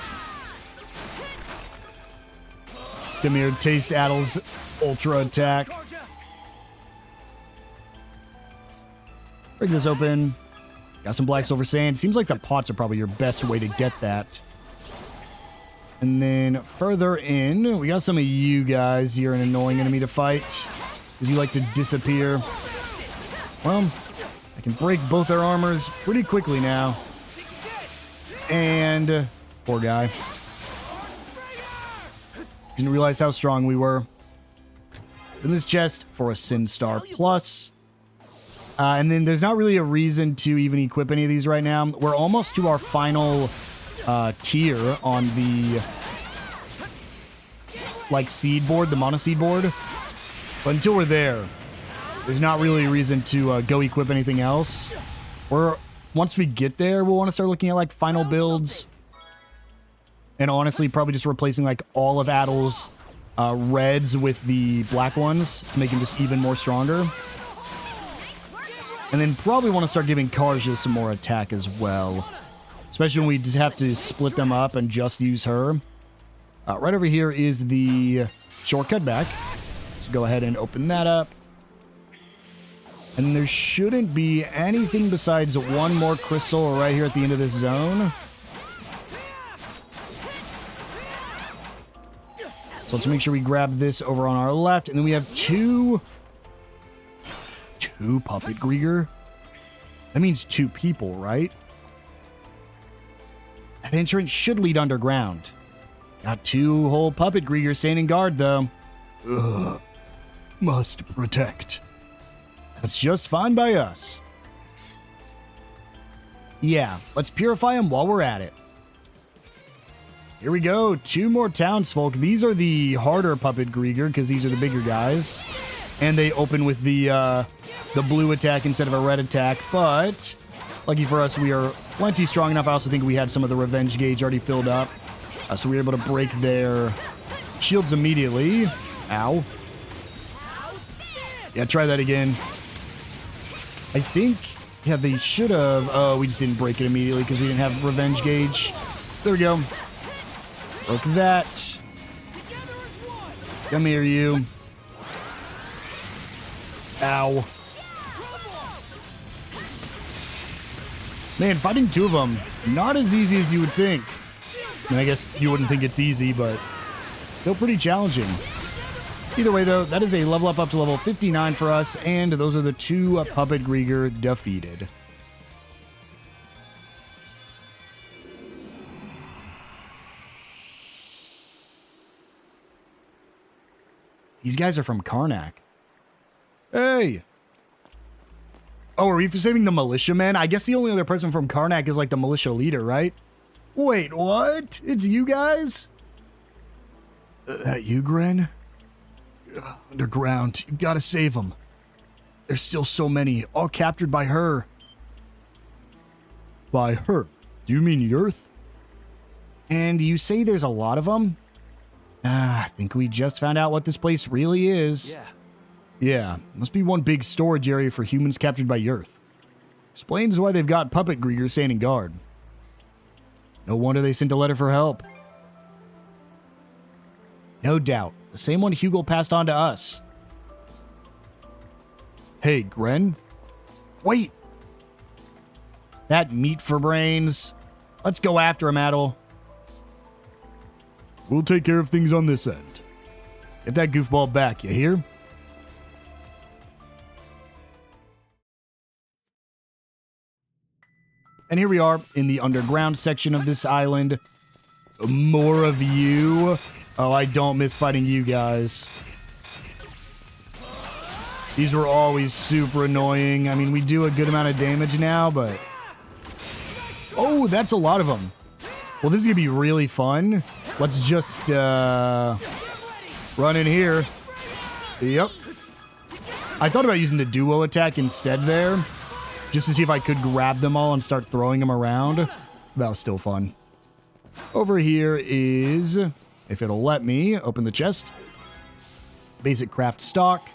Come here, taste Adol's ultra attack. Break this open. Got some black silver sand. Seems like the pots are probably your best way to get that. And then further in, we got some of you guys. You're an annoying enemy to fight because you like to disappear. Well, I can break both their armors pretty quickly now. And poor guy. Didn't realize how strong we were. In this chest for a Sin Star Plus. And then there's not really a reason to even equip any of these right now. We're almost to our final tier on the seed board, the mono seed board. But until we're there, there's not really a reason to go equip anything else. Once we get there, we'll want to start looking at final builds. And honestly, probably just replacing all of Adol's reds with the black ones to make him just even more stronger. And then probably want to start giving Karja some more attack as well. Especially when we just have to split them up and just use her. Right over here is the shortcut back. So go ahead and open that up. And there shouldn't be anything besides one more crystal right here at the end of this zone. So let's make sure we grab this over on our left. And then we have two puppet Grieger. That means 2 people, right? That entrance should lead underground. Got 2 whole puppet Griegers standing guard, though. Ugh. Must protect. That's just fine by us. Yeah, let's purify them while we're at it. Here we go. 2 more townsfolk. These are the harder puppet Grieger, because these are the bigger guys. And they open with the blue attack instead of a red attack. But, lucky for us, we are plenty strong enough. I also think we had some of the revenge gauge already filled up. So we were able to break their shields immediately. Ow. Yeah, try that again. I think, yeah, they should have. Oh, we just didn't break it immediately because we didn't have revenge gauge. There we go. Broke that. Come here, you. Ow. Man, fighting 2 of them, not as easy as you would think. I mean, I guess you wouldn't think it's easy, but still pretty challenging. Either way, though, that is a level up to level 59 for us, and those are the 2 puppet Grieger defeated. These guys are from Karnak. Hey! Oh, are we saving the militiamen? I guess the only other person from Karnak is the militia leader, right? Wait, what? It's you guys? That you, Gren? Underground. You gotta save them. There's still so many, all captured by her. By her? Do you mean Earth? And you say there's a lot of them? I think we just found out what this place really is. Yeah, must be one big storage area for humans captured by Earth. Explains why they've got puppet Griegers standing guard. No wonder they sent a letter for help. No doubt. The same one Hugo passed on to us. Hey, Gren. Wait! That meat for brains. Let's go after him, Adol. We'll take care of things on this end. Get that goofball back, you hear? And here we are in the underground section of this island. More of you. Oh, I don't miss fighting you guys. These were always super annoying. I mean, we do a good amount of damage now, but... Oh, that's a lot of them. Well, this is going to be really fun. Let's just, run in here. Yep. I thought about using the duo attack instead there. just to see if I could grab them all and start throwing them around. That was still fun. Over here is, if it'll let me, open the chest. Basic craft stock.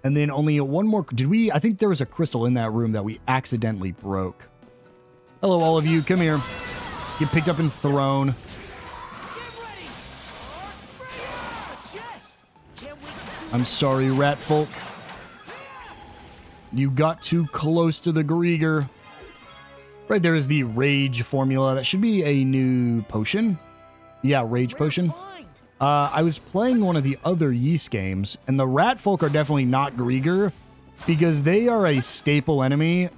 And then only one more. I think there was a crystal in that room that we accidentally broke. Hello, all of you. Come here. Get picked up and thrown. I'm sorry, rat folk. You got too close to the Grieger. Right there is the rage formula. That should be a new potion. Yeah, rage potion. I was playing one of the other yeast games, and the rat folk are definitely not Grieger because they are a staple enemy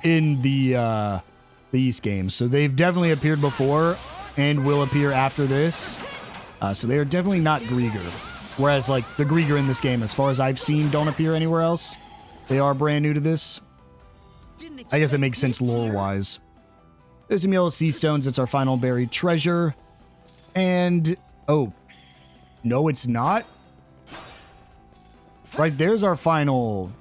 in the yeast games. So they've definitely appeared before and will appear after this. So they are definitely not Grieger. Whereas, like, the Grieger in this game, as far as I've seen, don't appear anywhere else. They are brand new to this. I guess it makes sense lore-wise. There's some yellow sea stones. It's our final buried treasure. And, oh, no, it's not. Right, there's our final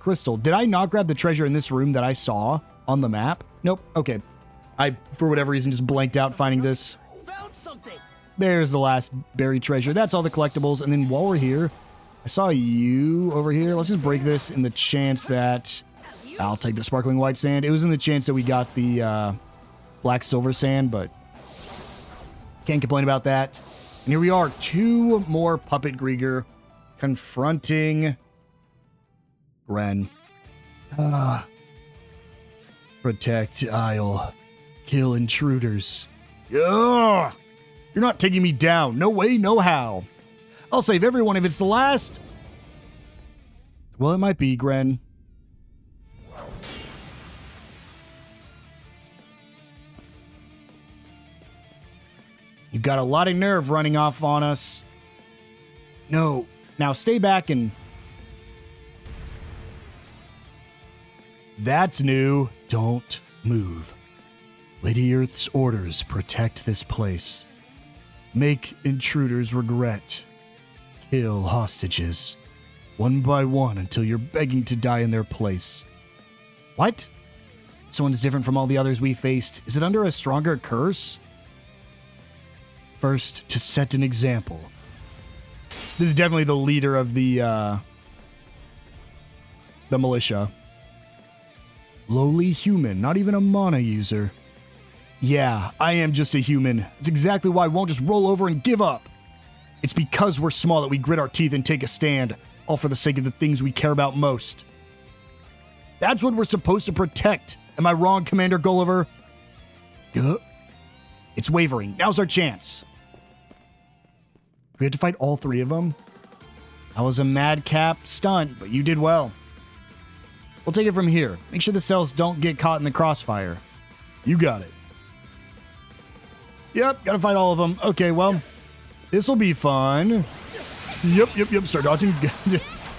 crystal. Did I not grab the treasure in this room that I saw on the map? Nope. Okay. I, for whatever reason, just blanked out finding this. Found something. There's the last buried treasure. That's all the collectibles. And then while we're here, I saw you over here. Let's just break this in the chance that... I'll take the sparkling white sand. It was in the chance that we got the black silver sand, but can't complain about that. And here we are, 2 more puppet Grieger confronting Gren. Protect Isle. Kill intruders. Ugh! You're not taking me down. No way, no how. I'll save everyone if it's the last. Well, it might be, Gren. You've got a lot of nerve running off on us. No. Now stay back and... That's new. Don't move. Lady Earth's orders protect this place. Make intruders regret. Kill hostages. One by one until you're begging to die in their place. What? This one's different from all the others we faced. Is it under a stronger curse? First, to set an example. This is definitely the leader of the militia. Lowly human, not even a mana user. Yeah, I am just a human. It's exactly why I won't just roll over and give up. It's because we're small that we grit our teeth and take a stand, all for the sake of the things we care about most. That's what we're supposed to protect. Am I wrong, Commander Gulliver? It's wavering. Now's our chance. We have to fight all 3 of them? That was a madcap stunt, but you did well. We'll take it from here. Make sure the cells don't get caught in the crossfire. You got it. Yep, gotta fight all of them. Okay, well, this will be fun. Yep. Start dodging.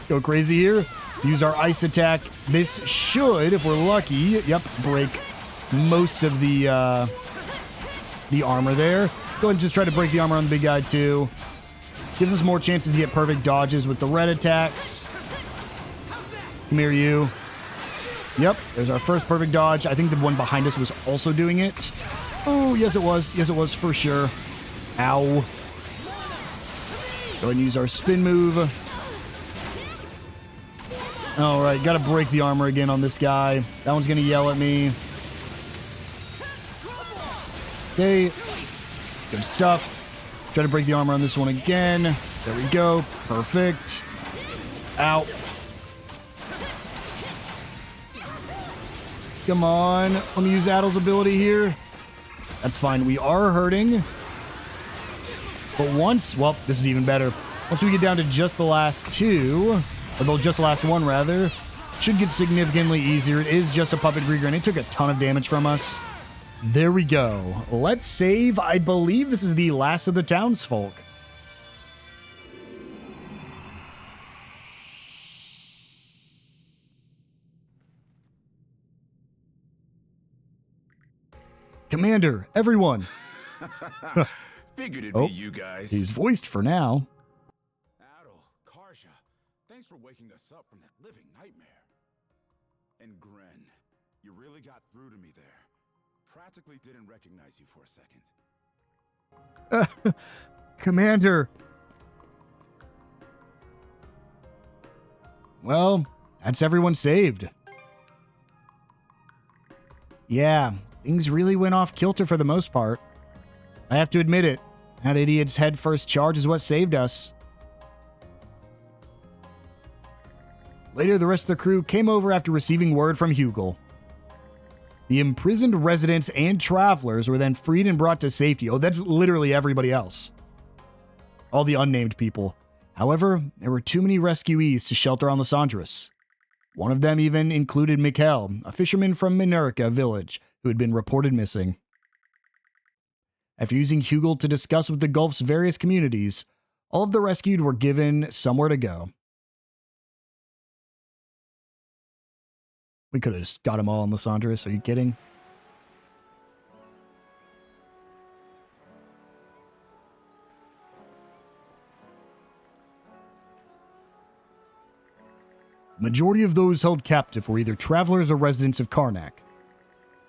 Go crazy here. Use our ice attack. This should, if we're lucky, break most of the armor there. Go ahead and just try to break the armor on the big guy, too. Gives us more chances to get perfect dodges with the red attacks. Come here, you. Yep, there's our first perfect dodge. I think the one behind us was also doing it. Oh, yes, it was. Yes, it was for sure. Ow. Go ahead and use our spin move. All right, got to break the armor again on this guy. That one's going to yell at me. Okay. Good stuff. Try to break the armor on this one again. There we go. Perfect. Ow. Come on. Let me use Adol's ability here. That's fine. We are hurting. But once... Well, this is even better. Once we get down to just the last 2... Or just the last one, rather. Should get significantly easier. It is just a puppet Grieger, and it took a ton of damage from us. There we go. Let's save. I believe this is the last of the townsfolk. Commander, everyone. Figured it'd be you guys. He's voiced for now. Adol, Karja, thanks for waking us up from that living nightmare. And Gren, you really got through to me there. Practically didn't recognize you for a second. Commander. Well, that's everyone saved. Yeah, things really went off kilter for the most part. I have to admit it. That idiot's head first charge is what saved us. Later, the rest of the crew came over after receiving word from Hugel. The imprisoned residents and travelers were then freed and brought to safety. Oh, that's literally everybody else. All the unnamed people. However, there were too many rescuees to shelter on Lysandris. One of them even included Mikhail, a fisherman from Minerka village, who had been reported missing. After using Hugel to discuss with the Gulf's various communities, all of the rescued were given somewhere to go. We could have just got them all in Lysandris. Are you kidding? The majority of those held captive were either travelers or residents of Karnak.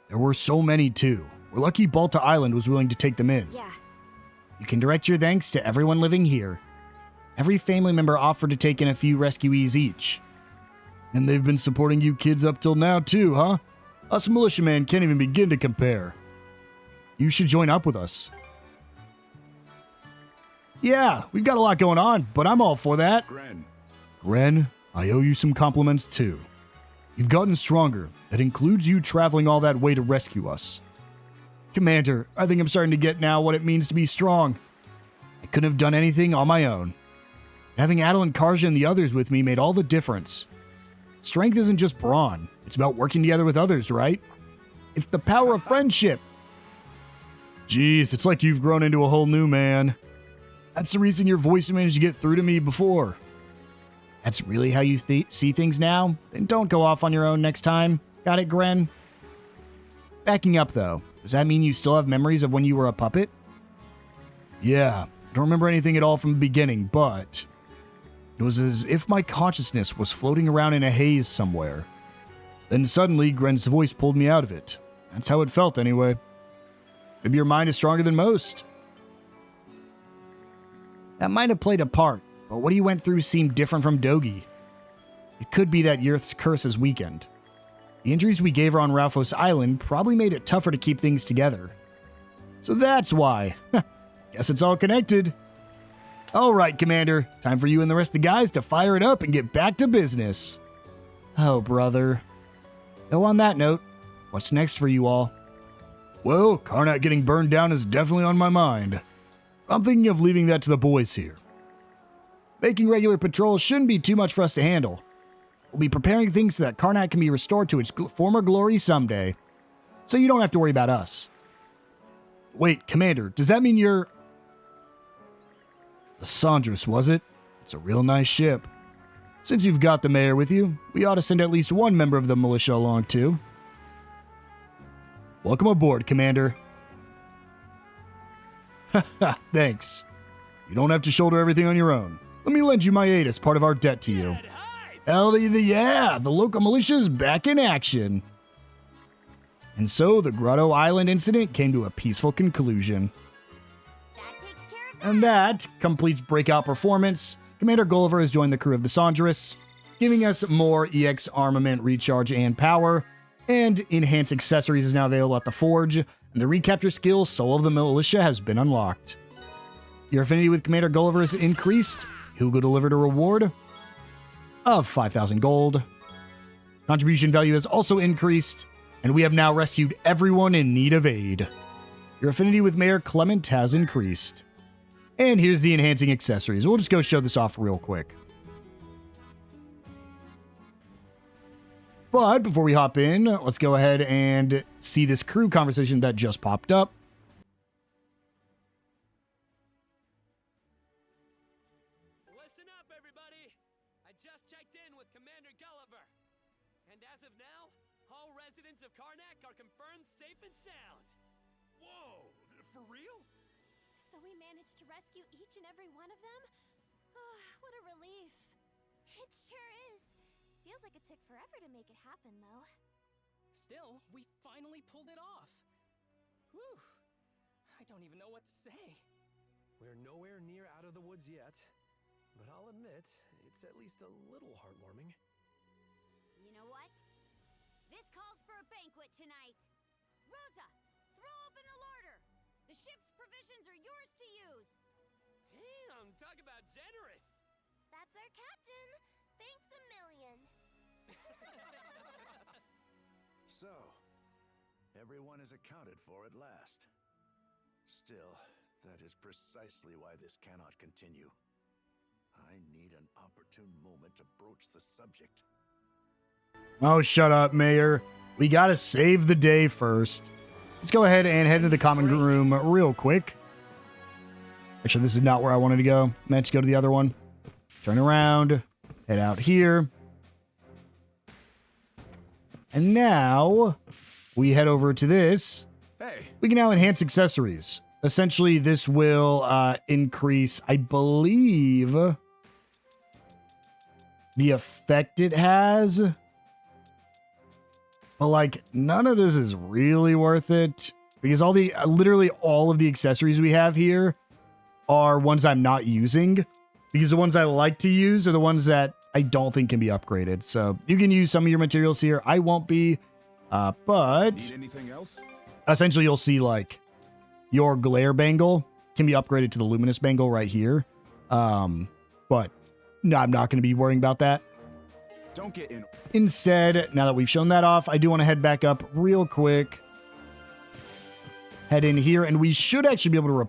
There were so many, too. We're lucky Balta Island was willing to take them in. Yeah. You can direct your thanks to everyone living here. Every family member offered to take in a few rescuees each. And they've been supporting you kids up till now, too, huh? Us militiamen can't even begin to compare. You should join up with us. Yeah, we've got a lot going on, but I'm all for that. Gren, I owe you some compliments, too. You've gotten stronger. That includes you traveling all that way to rescue us. Commander, I think I'm starting to get now what it means to be strong. I couldn't have done anything on my own. Having Adol and Karja and the others with me made all the difference. Strength isn't just brawn. It's about working together with others, right? It's the power of friendship. Jeez, it's like you've grown into a whole new man. That's the reason your voice managed to get through to me before. That's really how you see things now? Then don't go off on your own next time. Got it, Gren? Backing up, though. Does that mean you still have memories of when you were a puppet? Yeah, I don't remember anything at all from the beginning, but it was as if my consciousness was floating around in a haze somewhere. Then suddenly, Gren's voice pulled me out of it. That's how it felt, anyway. Maybe your mind is stronger than most. That might have played a part, but what you went through seemed different from Dogi. It could be that Yurth's curse has weakened. The injuries we gave her on Ralphos Island probably made it tougher to keep things together. So that's why. Guess it's all connected. All right, Commander. Time for you and the rest of the guys to fire it up and get back to business. Oh, brother. Though on that note, what's next for you all? Well, Karnak getting burned down is definitely on my mind. I'm thinking of leaving that to the boys here. Making regular patrols shouldn't be too much for us to handle. We'll be preparing things so that Karnak can be restored to its former glory someday. So you don't have to worry about us. Wait, Commander, does that mean you're... The Sandras, was it? It's a real nice ship. Since you've got the mayor with you, we ought to send at least one member of the militia along too. Welcome aboard, Commander. Haha, thanks. You don't have to shoulder everything on your own. Let me lend you my aid as part of our debt to you. Hell to the yeah, the local militia's back in action. And so the Grotto Island incident came to a peaceful conclusion. That takes care of that. And that completes Breakout Performance. Commander Gulliver has joined the crew of the Sandras, giving us more EX armament recharge and power, and enhanced accessories is now available at the Forge, and the recapture skill Soul of the Militia has been unlocked. Your affinity with Commander Gulliver is increased. Hugo delivered a reward of 5,000 gold. Contribution value has also increased, and we have now rescued everyone in need of aid. Your affinity with Mayor Clement has increased. And here's the enhancing accessories. We'll just go show this off real quick. But before we hop in, let's go ahead and see this crew conversation that just popped up. Listen up, everybody! I just checked in with Commander Gulliver. And as of now, all residents of Karnak are confirmed safe and sound. Whoa, for real? So we managed to rescue each and every one of them? Oh, what a relief. It sure is. Feels like it took forever to make it happen, though. Still, we finally pulled it off. Whew. I don't even know what to say. We're nowhere near out of the woods yet, but I'll admit, it's at least a little heartwarming. You know what? This calls for a banquet tonight. Rosa, throw open the larder. The ship's provisions are yours to use. Damn, talk about generous. That's our captain. Thanks a million. So, everyone is accounted for at last. Still, that is precisely why this cannot continue. I need an opportune moment to broach the subject. Oh, shut up, Mayor. We gotta save the day first. Let's go ahead and head into the common room real quick. Actually, this is not where I wanted to go. Meant to go to the other one. Turn around. Head out here. And now, we head over to this. Hey, We can now enhance accessories. Essentially, this will increase, I believe, the effect it has. But, like, none of this is really worth it. Because literally all of the accessories we have here are ones I'm not using. Because the ones I like to use are the ones that I don't think can be upgraded. So, you can use some of your materials here. I won't be. But need anything else? essentially, you'll see, like, your glare bangle can be upgraded to the luminous bangle right here. But no, I'm not going to be worrying about that. Don't get in. Instead, now that we've shown that off, I do want to head back up real quick. Head in here, and we should actually be able to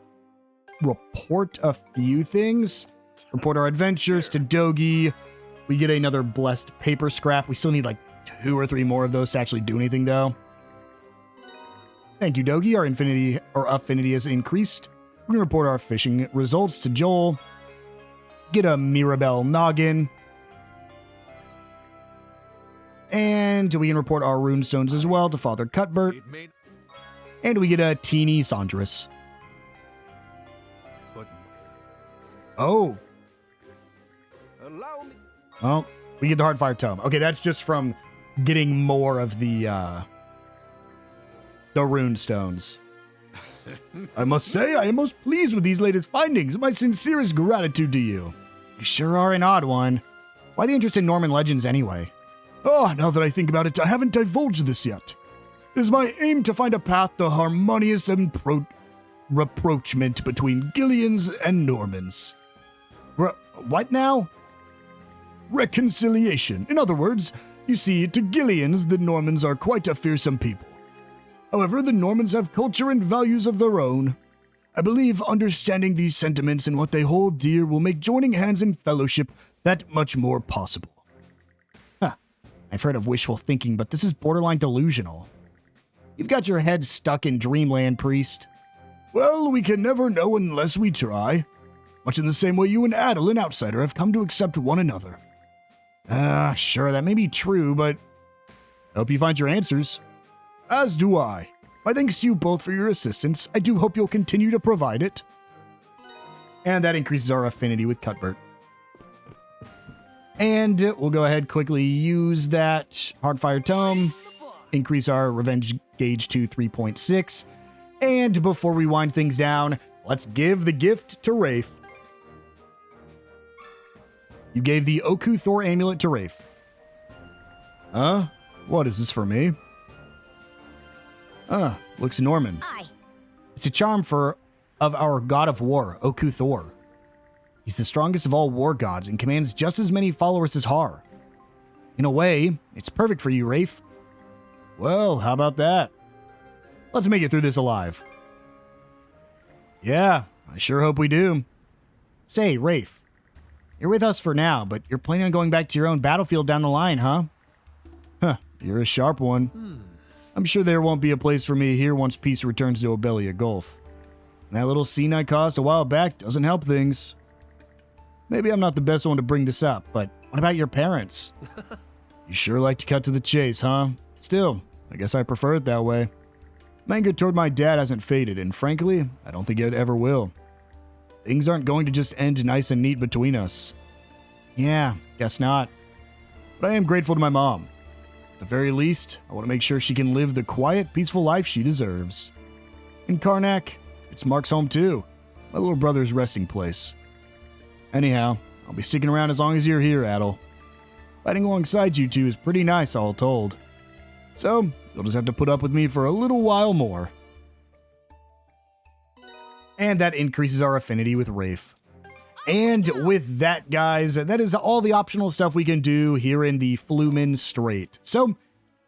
report a few things. Report our adventures to Dogi. We get another blessed paper scrap. We still need like 2 or 3 more of those to actually do anything, though. Thank you, Dogi. Our affinity has increased. We can report our fishing results to Joel. Get a Mirabelle noggin. And we can report our runestones as well to Father Cuthbert. And we get a teeny Saundress. Oh. Allow me. Oh, we get the Hardfire Tome. Okay, that's just from getting more of the runestones. I must say, I am most pleased with these latest findings. My sincerest gratitude to you. You sure are an odd one. Why the interest in Norman legends anyway? Oh, now that I think about it, I haven't divulged this yet. It is my aim to find a path to harmonious and rapprochement between Gillians and Normans. What now? Reconciliation. In other words, you see, to Gillians, the Normans are quite a fearsome people. However, the Normans have culture and values of their own. I believe understanding these sentiments and what they hold dear will make joining hands in fellowship that much more possible. Huh. I've heard of wishful thinking, but this is borderline delusional. You've got your head stuck in dreamland, priest. Well, we can never know unless we try. Much in the same way you and Adol, an outsider, have come to accept one another. Sure, that may be true, but I hope you find your answers. As do I. My thanks to you both for your assistance. I do hope you'll continue to provide it. And that increases our affinity with Cuthbert. And we'll go ahead quickly use that Hardfire Tome. Increase our revenge gauge to 3.6. And before we wind things down, let's give the gift to Rafe. You gave the Oku Thor amulet to Rafe. Huh? What is this for me? Looks Norman. Aye. It's a charm of our god of war, Oku Thor. He's the strongest of all war gods and commands just as many followers as Har. In a way, it's perfect for you, Rafe. Well, how about that? Let's make it through this alive. Yeah, I sure hope we do. Say, Rafe, you're with us for now, but you're planning on going back to your own battlefield down the line, huh? Huh, you're a sharp one. I'm sure there won't be a place for me here once peace returns to Obelia Gulf. That little scene I caused a while back doesn't help things. Maybe I'm not the best one to bring this up, but what about your parents? You sure like to cut to the chase, huh? Still, I guess I prefer it that way. My anger toward my dad hasn't faded, and frankly, I don't think it ever will. Things aren't going to just end nice and neat between us. Yeah, guess not. but I am grateful to my mom. At the very least, I want to make sure she can live the quiet, peaceful life she deserves. In Karnak, it's Mark's home too, my little brother's resting place. Anyhow, I'll be sticking around as long as you're here, Adol. Fighting alongside you two is pretty nice, all told. So, you'll just have to put up with me for a little while more. And that increases our affinity with Rafe. And with that, guys, that is all the optional stuff we can do here in the Flumen Strait. So,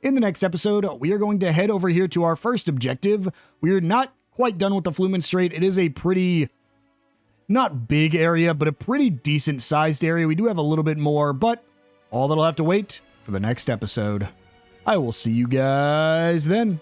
in the next episode, we are going to head over here to our first objective. We're not quite done with the Flumen Strait. It is a pretty, not big area, but a pretty decent sized area. We do have a little bit more, but all that'll have to wait for the next episode. I will see you guys then.